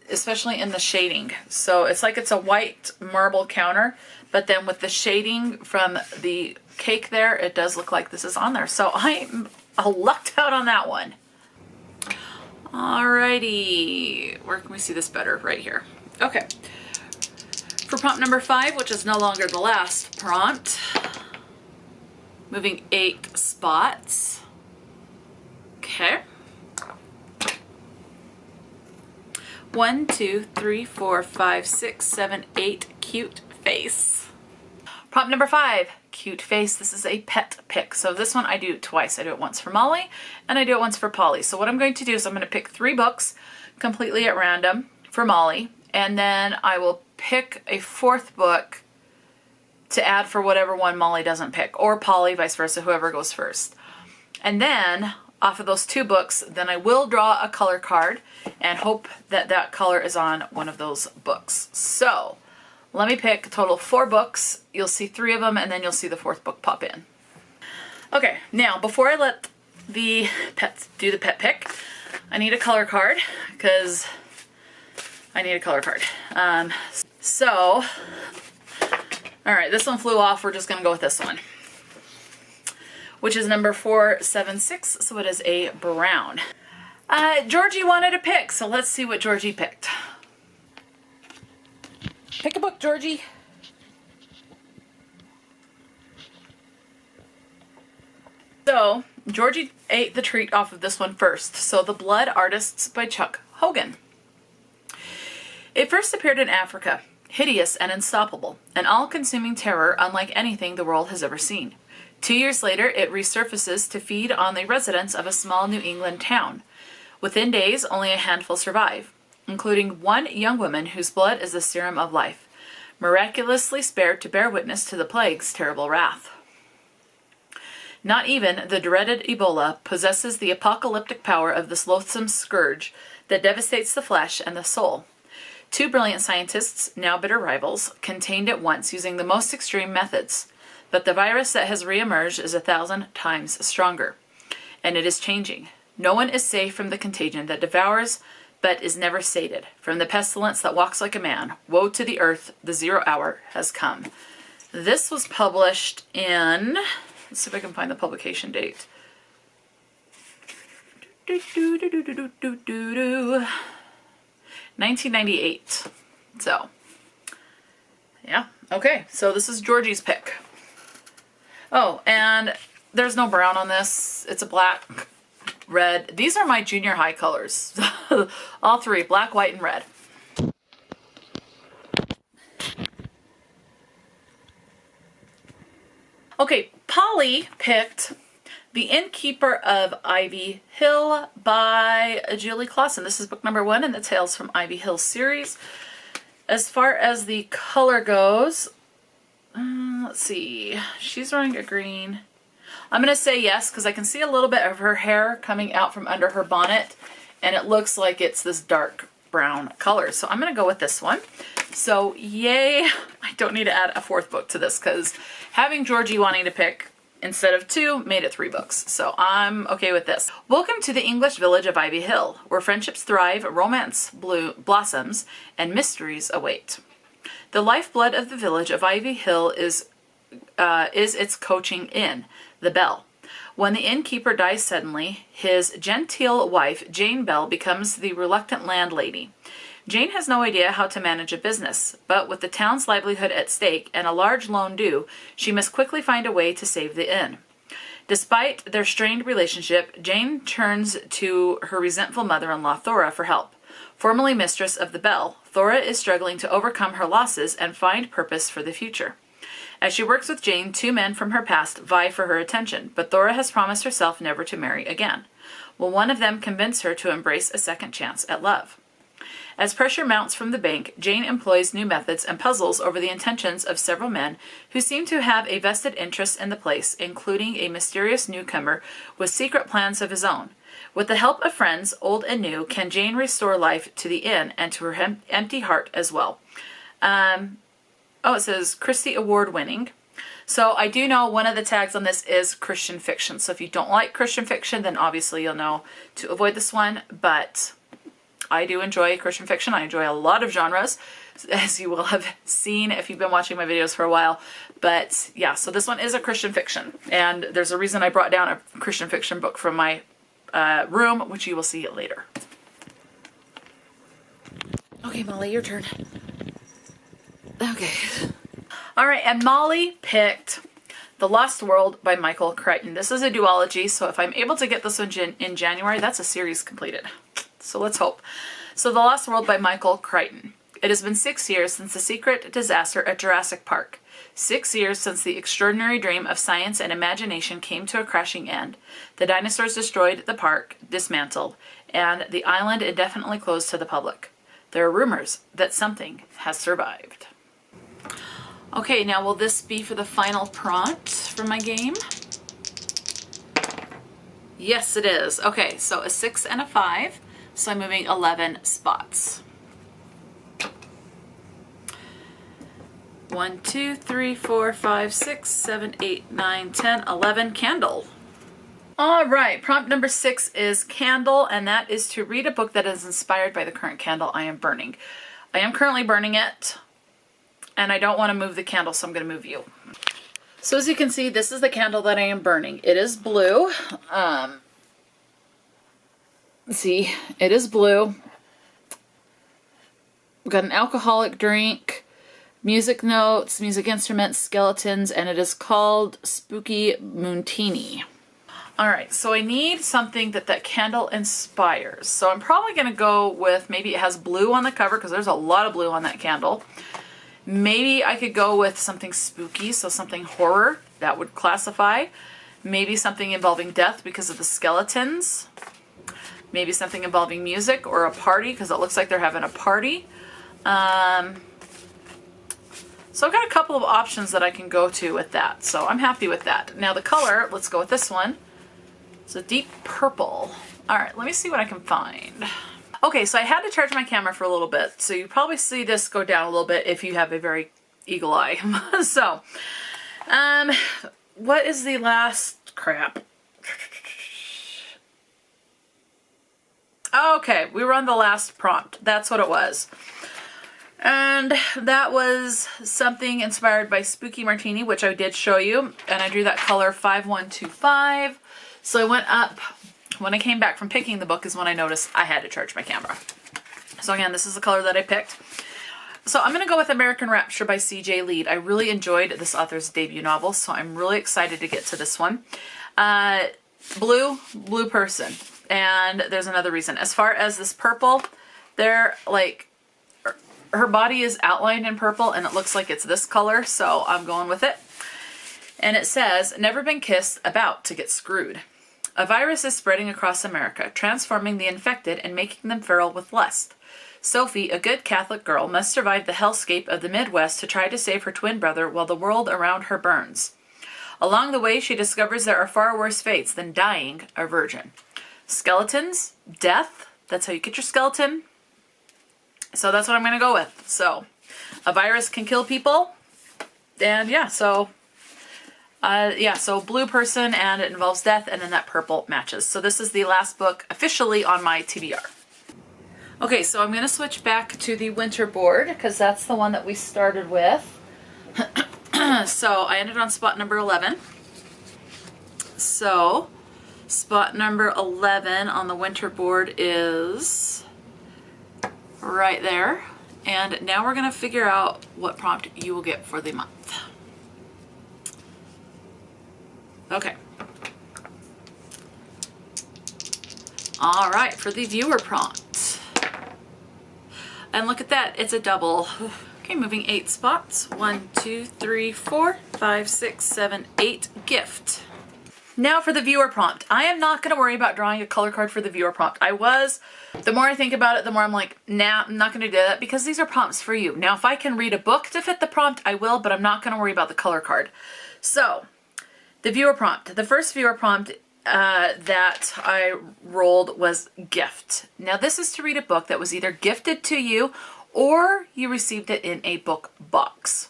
especially in the shading. So it's like it's a white marble counter, but then with the shading from the cake there, it does look like this is on there. So I lucked out on that one. Alrighty, where can we see this better? Right here. Okay. For prompt number 5, which is no longer the last prompt, moving 8 spots. Okay. 1, 2, 3, 4, 5, 6, 7, 8, cute face. Prompt number 5, cute face. This is a pet pick. So this one I do twice. I do it once for Molly and I do it once for Polly. So what I'm going to do is I'm going to pick 3 books completely at random for Molly, and then I will pick a 4th book to add for whatever one Molly doesn't pick, or Polly, vice versa, whoever goes first. And then off of those 2 books, then I will draw a color card and hope that that color is on one of those books. So let me pick a total of 4 books. You'll see 3 of them, and then you'll see the 4th book pop in. Okay, now before I let the pets do the pet pick, I need a color card because I need a color card. So, all right, this one flew off. We're just going to go with this one, which is number 476. So it is a brown. Georgie wanted a pick, so let's see what Georgie picked. Pick a book, Georgie. So, Georgie ate the treat off of this one first. So, The Blood Artists by Chuck Hogan. It first appeared in Africa, hideous and unstoppable, an all-consuming terror unlike anything the world has ever seen. 2 years later, it resurfaces to feed on the residents of a small New England town. Within days, only a handful survive, including one young woman whose blood is the serum of life, miraculously spared to bear witness to the plague's terrible wrath. Not even the dreaded Ebola possesses the apocalyptic power of this loathsome scourge that devastates the flesh and the soul. 2 brilliant scientists, now bitter rivals, contained it once using the most extreme methods. But the virus that has reemerged is 1,000 times stronger. And it is changing. No one is safe from the contagion that devours but is never sated. From the pestilence that walks like a man, woe to the earth, the 0 hour has come. This was published in... Let's see if I can find the publication date. 1998. So, yeah. Okay, so this is Georgie's pick. Oh, and there's no brown on this. It's a black, red. These are my junior high colors. All 3, black, white, and red. Okay, Polly picked The Innkeeper of Ivy Hill by Julie Klassen. This is book number 1 in the Tales from Ivy Hill series. As far as the color goes, let's see. She's wearing a green. I'm going to say yes because I can see a little bit of her hair coming out from under her bonnet, and it looks like it's this dark brown color. So I'm going to go with this one. So yay, I don't need to add a 4th book to this because having Georgie wanting to pick instead of 2 made it 3 books. So I'm okay with this. Welcome to the English village of Ivy Hill, where friendships thrive, romance blossoms, and mysteries await. The lifeblood of the village of Ivy Hill is its coaching inn, the Bell. When the innkeeper dies suddenly, his genteel wife, Jane Bell, becomes the reluctant landlady. Jane has no idea how to manage a business, but with the town's livelihood at stake and a large loan due, she must quickly find a way to save the inn. Despite their strained relationship, Jane turns to her resentful mother-in-law, Thora, for help. Formerly mistress of the Bell, Thora is struggling to overcome her losses and find purpose for the future. As she works with Jane, 2 men from her past vie for her attention, but Thora has promised herself never to marry again. Will one of them convince her to embrace a second chance at love? As pressure mounts from the bank, Jane employs new methods and puzzles over the intentions of several men who seem to have a vested interest in the place, including a mysterious newcomer with secret plans of his own. With the help of friends, old and new, can Jane restore life to the inn and to her empty heart as well. It says Christie Award winning. So I do know one of the tags on this is Christian fiction. So if you don't like Christian fiction, then obviously you'll know to avoid this one. But I do enjoy Christian fiction. I enjoy a lot of genres, as you will have seen if you've been watching my videos for a while. But yeah, so this one is a Christian fiction. And there's a reason I brought down a Christian fiction book from my room, which you will see later. Okay, Molly, your turn. Okay. All right, and Molly picked The Lost World by Michael Crichton. This is a duology, so if I'm able to get this one in January, that's a series completed. So let's hope. So The Lost World by Michael Crichton. It has been 6 years since the secret disaster at Jurassic Park. 6 years since the extraordinary dream of science and imagination came to a crashing end. The dinosaurs destroyed the park, dismantled, and the island indefinitely closed to the public. There are rumors that something has survived. Okay, now will this be for the final prompt for my game? Yes, it is. Okay, so a 6 and a 5. So I'm moving 11 spots. 1, 2, 3, 4, 5, 6, 7, 8, 9, 10, 11, candle. All right, prompt number 6 is candle, and that is to read a book that is inspired by the current candle I am burning. I am currently burning it, and I don't want to move the candle, so I'm going to move you. So as you can see, this is the candle that I am burning. It is blue. See, it is blue. We've got an alcoholic drink, music notes, music instruments, skeletons, and it is called Spooky Moontini. All right, so I need something that candle inspires. So I'm probably going to go with, maybe it has blue on the cover because there's a lot of blue on that candle. Maybe I could go with something spooky, so something horror, that would classify. Maybe something involving death because of the skeletons. Maybe something involving music or a party because it looks like they're having a party. So I've got a couple of options that I can go to with that. So I'm happy with that. Now the color, let's go with this one. It's a deep purple. All right, let me see what I can find. Okay, so I had to charge my camera for a little bit. So you probably see this go down a little bit if you have a very eagle eye. So, what is the last crap? Okay, we were on the last prompt. That's what it was. And that was something inspired by Spooky Martini, which I did show you. And I drew that color 5125. So I went up. When I came back from picking the book is when I noticed I had to charge my camera. So again, this is the color that I picked. So I'm going to go with American Rapture by C.J. Leede. I really enjoyed this author's debut novel, so I'm really excited to get to this one. Blue person. And there's another reason. As far as this purple, they're like, her body is outlined in purple and it looks like it's this color, so I'm going with it. And it says, never been kissed, about to get screwed. A virus is spreading across America, transforming the infected and making them feral with lust. Sophie, a good Catholic girl, must survive the hellscape of the Midwest to try to save her twin brother while the world around her burns. Along the way, she discovers there are far worse fates than dying a virgin. Skeletons, death, that's how you get your skeleton. So that's what I'm going to go with. So, a virus can kill people. And yeah, so blue person, and it involves death, and then that purple matches. So this is the last book officially on my TBR. Okay, so I'm going to switch back to the winter board because that's the one that we started with. So I ended on spot number 11. So spot number 11 on the winter board is right there. And now we're going to figure out what prompt you will get for the month. Okay. All right, for the viewer prompt. And look at that, it's a double. Okay, moving 8 spots. 1, 2, 3, 4, 5, 6, 7, 8. Gift. Now for the viewer prompt. I am not going to worry about drawing a color card for the viewer prompt. The more I think about it, the more I'm like, nah, I'm not going to do that because these are prompts for you. Now, if I can read a book to fit the prompt, I will, but I'm not going to worry about the color card. So, the viewer prompt. The first viewer prompt that I rolled was gift. Now, this is to read a book that was either gifted to you or you received it in a book box.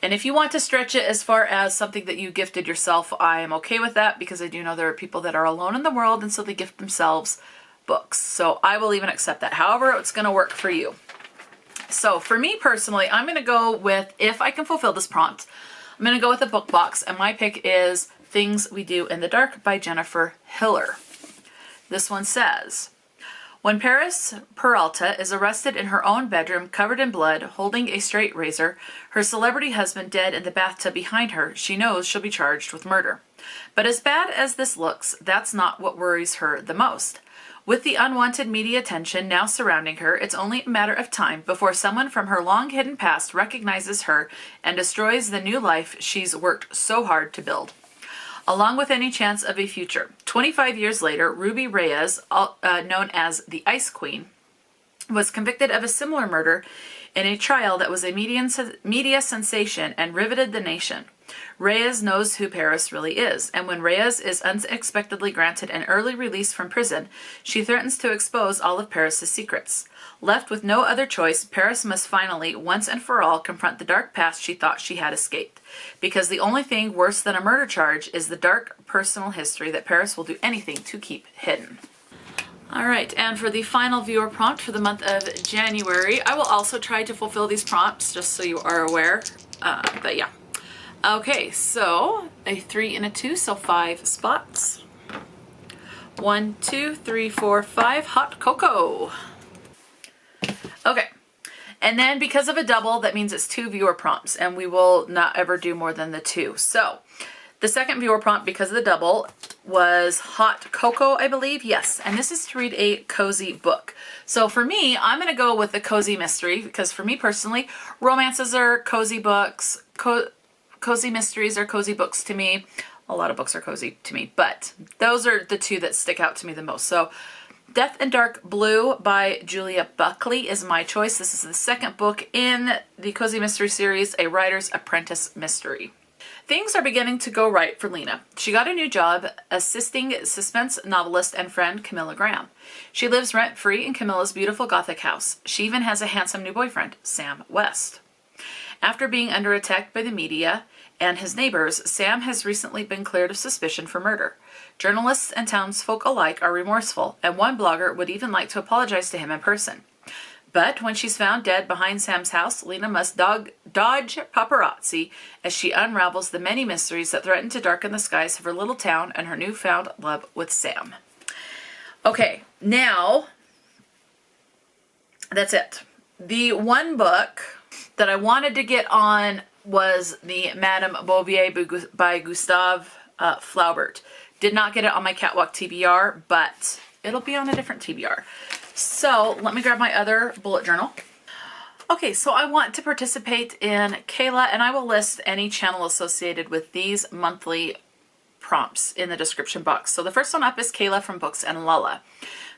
And if you want to stretch it as far as something that you gifted yourself, I am okay with that because I do know there are people that are alone in the world and so they gift themselves books. So I will even accept that. However, it's going to work for you. So for me personally, I'm going to go with, if I can fulfill this prompt, I'm going to go with a book box, and my pick is Things We Do in the Dark by Jennifer Hillier. This one says, when Paris Peralta is arrested in her own bedroom, covered in blood, holding a straight razor, her celebrity husband dead in the bathtub behind her, she knows she'll be charged with murder. But as bad as this looks, that's not what worries her the most. With the unwanted media attention now surrounding her, it's only a matter of time before someone from her long-hidden past recognizes her and destroys the new life she's worked so hard to build. Along with any chance of a future. 25 years later, Ruby Reyes, known as the Ice Queen, was convicted of a similar murder in a trial that was a media sensation and riveted the nation. Reyes knows who Paris really is, and when Reyes is unexpectedly granted an early release from prison, she threatens to expose all of Paris' secrets. Left with no other choice, Paris must finally, once and for all, confront the dark past she thought she had escaped. Because the only thing worse than a murder charge is the dark personal history that Paris will do anything to keep hidden. Alright, and for the final viewer prompt for the month of January, I will also try to fulfill these prompts, just so you are aware. But yeah. Okay, so a 3 and a 2, so 5 spots. 1, 2, 3, 4, 5. Hot cocoa. Okay, and then because of a double, that means it's 2 viewer prompts, and we will not ever do more than the 2. So, the second viewer prompt, because of the double, was Hot Cocoa, I believe. Yes, and this is to read a cozy book. So for me, I'm going to go with the cozy mystery because for me personally, romances are cozy books. Cozy mysteries are cozy books to me. A lot of books are cozy to me, but those are the two that stick out to me the most. So Death in Dark Blue by Julia Buckley is my choice. This is the second book in the Cozy Mystery series, A Writer's Apprentice Mystery. Things are beginning to go right for Lena. She got a new job assisting suspense novelist and friend Camilla Graham. She lives rent-free in Camilla's beautiful Gothic house. She even has a handsome new boyfriend, Sam West. After being under attack by the media and his neighbors, Sam has recently been cleared of suspicion for murder. Journalists and townsfolk alike are remorseful, and one blogger would even like to apologize to him in person. But when she's found dead behind Sam's house, Lena must dodge paparazzi as she unravels the many mysteries that threaten to darken the skies of her little town and her newfound love with Sam. Okay, now that's it. The one book that I wanted to get on was the Madame Bovary by Gustave Flaubert. Did not get it on my Catwalk TBR, but it'll be on a different TBR. So let me grab my other bullet journal. Okay, so I want to participate in Kayla, and I will list any channel associated with these monthly prompts in the description box. So the first one up is Kayla from Books and Lulla.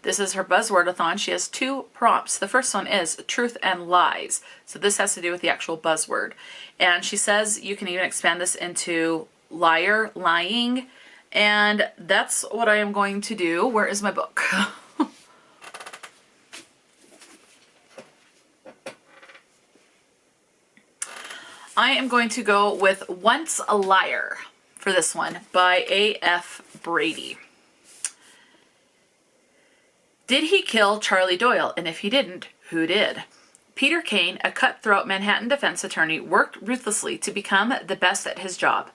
This is her buzzword-a-thon. She has 2 prompts. The first one is truth and lies. So this has to do with the actual buzzword. And she says you can even expand this into liar, lying, and that's what I am going to do. Where is my book? I am going to go with Once a Liar for this one by A.F. Brady. Did he kill Charlie Doyle? And if he didn't, who did? Peter Kane, a cutthroat Manhattan defense attorney, worked ruthlessly to become the best at his job.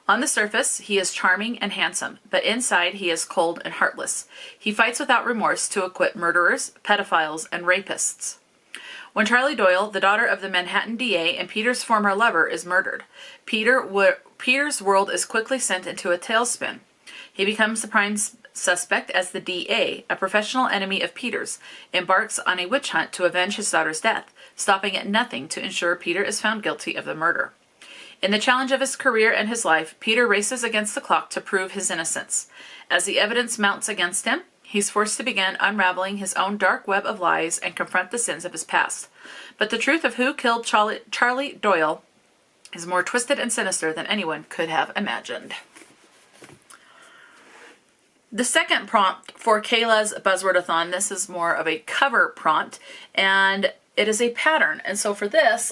On the surface, he is charming and handsome, but inside he is cold and heartless. He fights without remorse to acquit murderers, pedophiles, and rapists. When Charlie Doyle, the daughter of the Manhattan DA and Peter's former lover, is murdered, Peter's world is quickly sent into a tailspin. He becomes the prime suspect as the DA, a professional enemy of Peter's, embarks on a witch hunt to avenge his daughter's death, stopping at nothing to ensure Peter is found guilty of the murder. In the challenge of his career and his life, Peter races against the clock to prove his innocence. As the evidence mounts against him, he's forced to begin unraveling his own dark web of lies and confront the sins of his past. But the truth of who killed Charlie Doyle is more twisted and sinister than anyone could have imagined. The second prompt for Kayla's Buzzword-a-thon, this is more of a cover prompt, and it is a pattern. And so for this,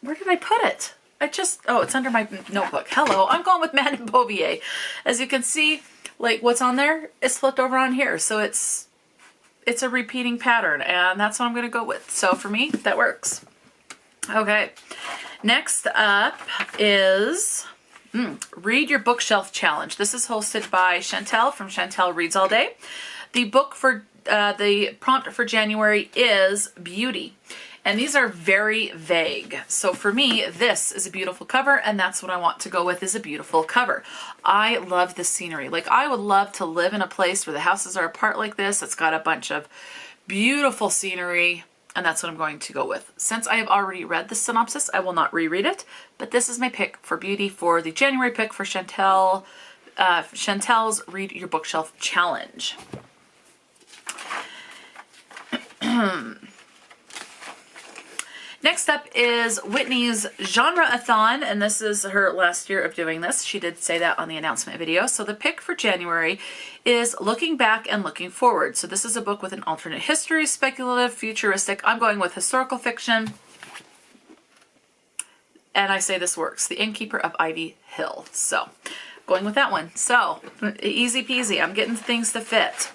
where did I put it? It's under my notebook. Hello, I'm going with Madame Bovary. As you can see, like what's on there is flipped over on here. So it's a repeating pattern, and that's what I'm going to go with. So for me, that works. Okay, next up is Read Your Bookshelf Challenge. This is hosted by Chantel from Chantel Reads All Day. The prompt for January is beauty. And these are very vague. So for me, this is a beautiful cover, and that's what I want to go with, is a beautiful cover. I love the scenery. Like, I would love to live in a place where the houses are apart like this. It's got a bunch of beautiful scenery, and that's what I'm going to go with. Since I have already read the synopsis, I will not reread it, but this is my pick for beauty for the January pick for Chantel's Read Your Bookshelf Challenge. Next up is Whitney's Genre-a-thon, and this is her last year of doing this. She did say that on the announcement video. So the pick for January is Looking Back and Looking Forward. So this is a book with an alternate history, speculative, futuristic. I'm going with historical fiction. And I say this works. The Innkeeper of Ivy Hill. So going with that one. So easy peasy. I'm getting things to fit.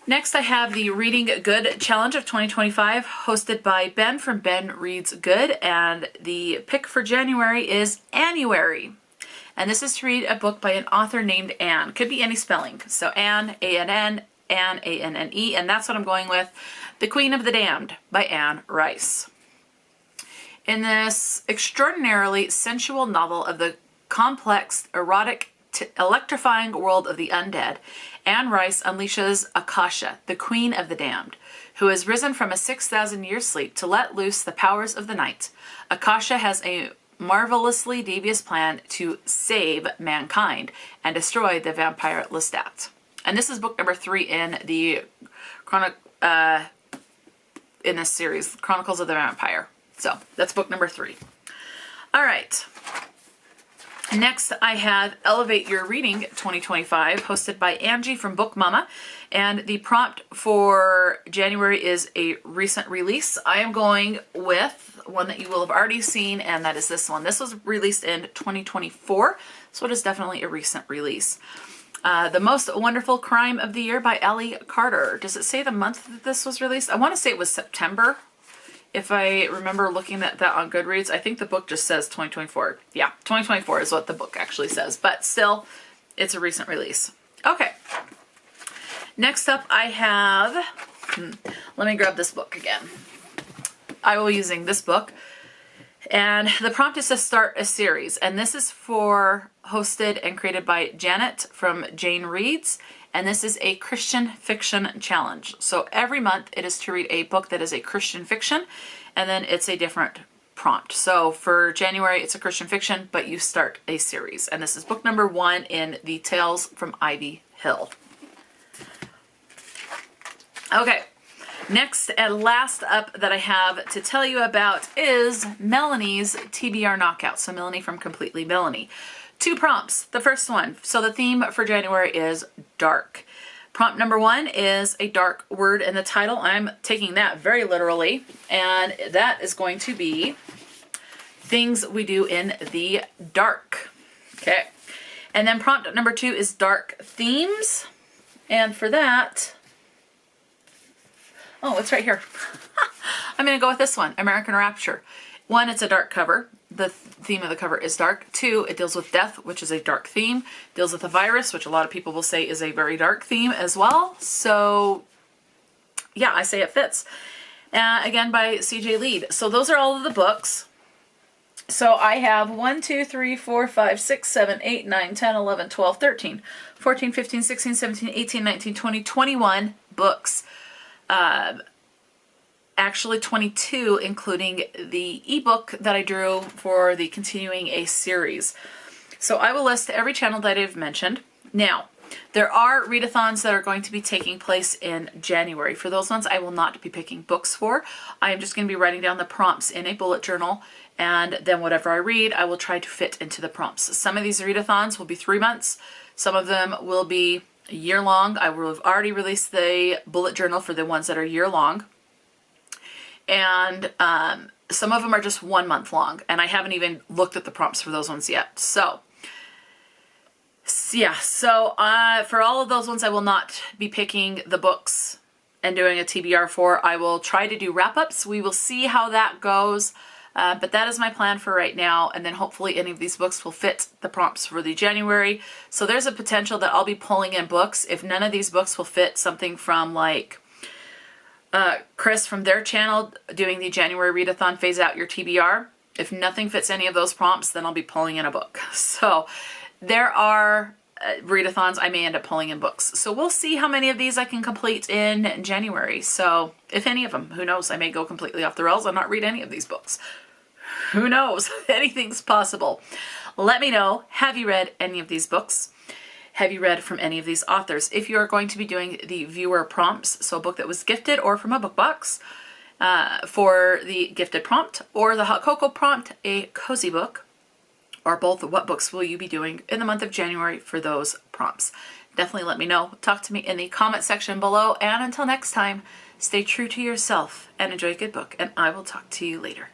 Next, I have the Reading Good Challenge of 2025, hosted by Ben from Ben Reads Good, and the pick for January is Annuary. And this is to read a book by an author named Anne. Could be any spelling. So Anne, A-N-N, Anne, A-N-N-E, and that's what I'm going with. The Queen of the Damned by Anne Rice. In this extraordinarily sensual novel of the complex, erotic electrifying world of the undead, Anne Rice unleashes Akasha, the queen of the damned, who has risen from a 6,000-year sleep to let loose the powers of the night. Akasha has a marvelously devious plan to save mankind and destroy the vampire Lestat. And this is book number 3 in the in this series, Chronicles of the Vampire. So that's book number 3. All right. Next, I have Elevate Your Reading 2025, hosted by Angie from Book Mama. And the prompt for January is a recent release. I am going with one that you will have already seen, and that is this one. This was released in 2024, so it is definitely a recent release. The Most Wonderful Crime of the Year by Ellie Carter. Does it say the month that this was released? I want to say it was September. If I remember looking at that on Goodreads, I think the book just says 2024. Yeah, 2024 is what the book actually says, but still, it's a recent release. Okay. Next up, I have, let me grab this book again. I will be using this book, and the prompt is to start a series, and this is hosted and created by Janet from Jane Reads, and this is a Christian fiction challenge. So every month it is to read a book that is a Christian fiction, and then it's a different prompt. So for January, it's a Christian fiction, but you start a series. And this is book number 1 in the Tales from Ivy Hill. Okay, next and last up that I have to tell you about is Melanie's TBR Knockout. So Melanie from Completely Melanie. 2 prompts. The first one. So the theme for January is dark. Prompt number 1 is a dark word in the title. I'm taking that very literally, and that is going to be things we do in the dark. Okay. And then prompt number 2 is dark themes. And for that, oh, it's right here. I'm going to go with this one, American Rapture. 1, it's a dark cover. The theme of the cover is dark. 2, it deals with death, which is a dark theme. Deals with a virus, which a lot of people will say is a very dark theme as well. So, yeah, I say it fits. Again, by C.J. Leede. So those are all of the books. So I have 1, 2, 3, 4, 5, 6, 7, 8, 9, 10, 11, 12, 13, 14, 15, 16, 17, 18, 19, 20, 21 books. Actually 22, including the ebook that I drew for the Continuing a series. So I will list every channel that I've mentioned. Now, there are readathons that are going to be taking place in January. For those ones, I will not be picking books for. I am just going to be writing down the prompts in a bullet journal, and then whatever I read, I will try to fit into the prompts. Some of these readathons will be 3 months. Some of them will be a year long. I will have already released the bullet journal for the ones that are year long. And some of them are just 1 month long, and I haven't even looked at the prompts for those ones yet. So, yeah, so for all of those ones, I will not be picking the books and doing a TBR for. I will try to do wrap-ups. We will see how that goes, but that is my plan for right now, and then hopefully any of these books will fit the prompts for the January. So there's a potential that I'll be pulling in books. If none of these books will fit something from like Chris from their channel doing the January readathon, Phase Out Your TBR. If nothing fits any of those prompts, then I'll be pulling in a book. So there are readathons I may end up pulling in books. So we'll see how many of these I can complete in January. So if any of them, who knows, I may go completely off the rails and not read any of these books. Who knows? Anything's possible. Let me know, have you read any of these books? Have you read from any of these authors? If you are going to be doing the viewer prompts, so a book that was gifted or from a book box, for the gifted prompt, or the Hot Cocoa prompt, a cozy book, or both, what books will you be doing in the month of January for those prompts? Definitely let me know. Talk to me in the comment section below, and until next time, stay true to yourself and enjoy a good book, and I will talk to you later.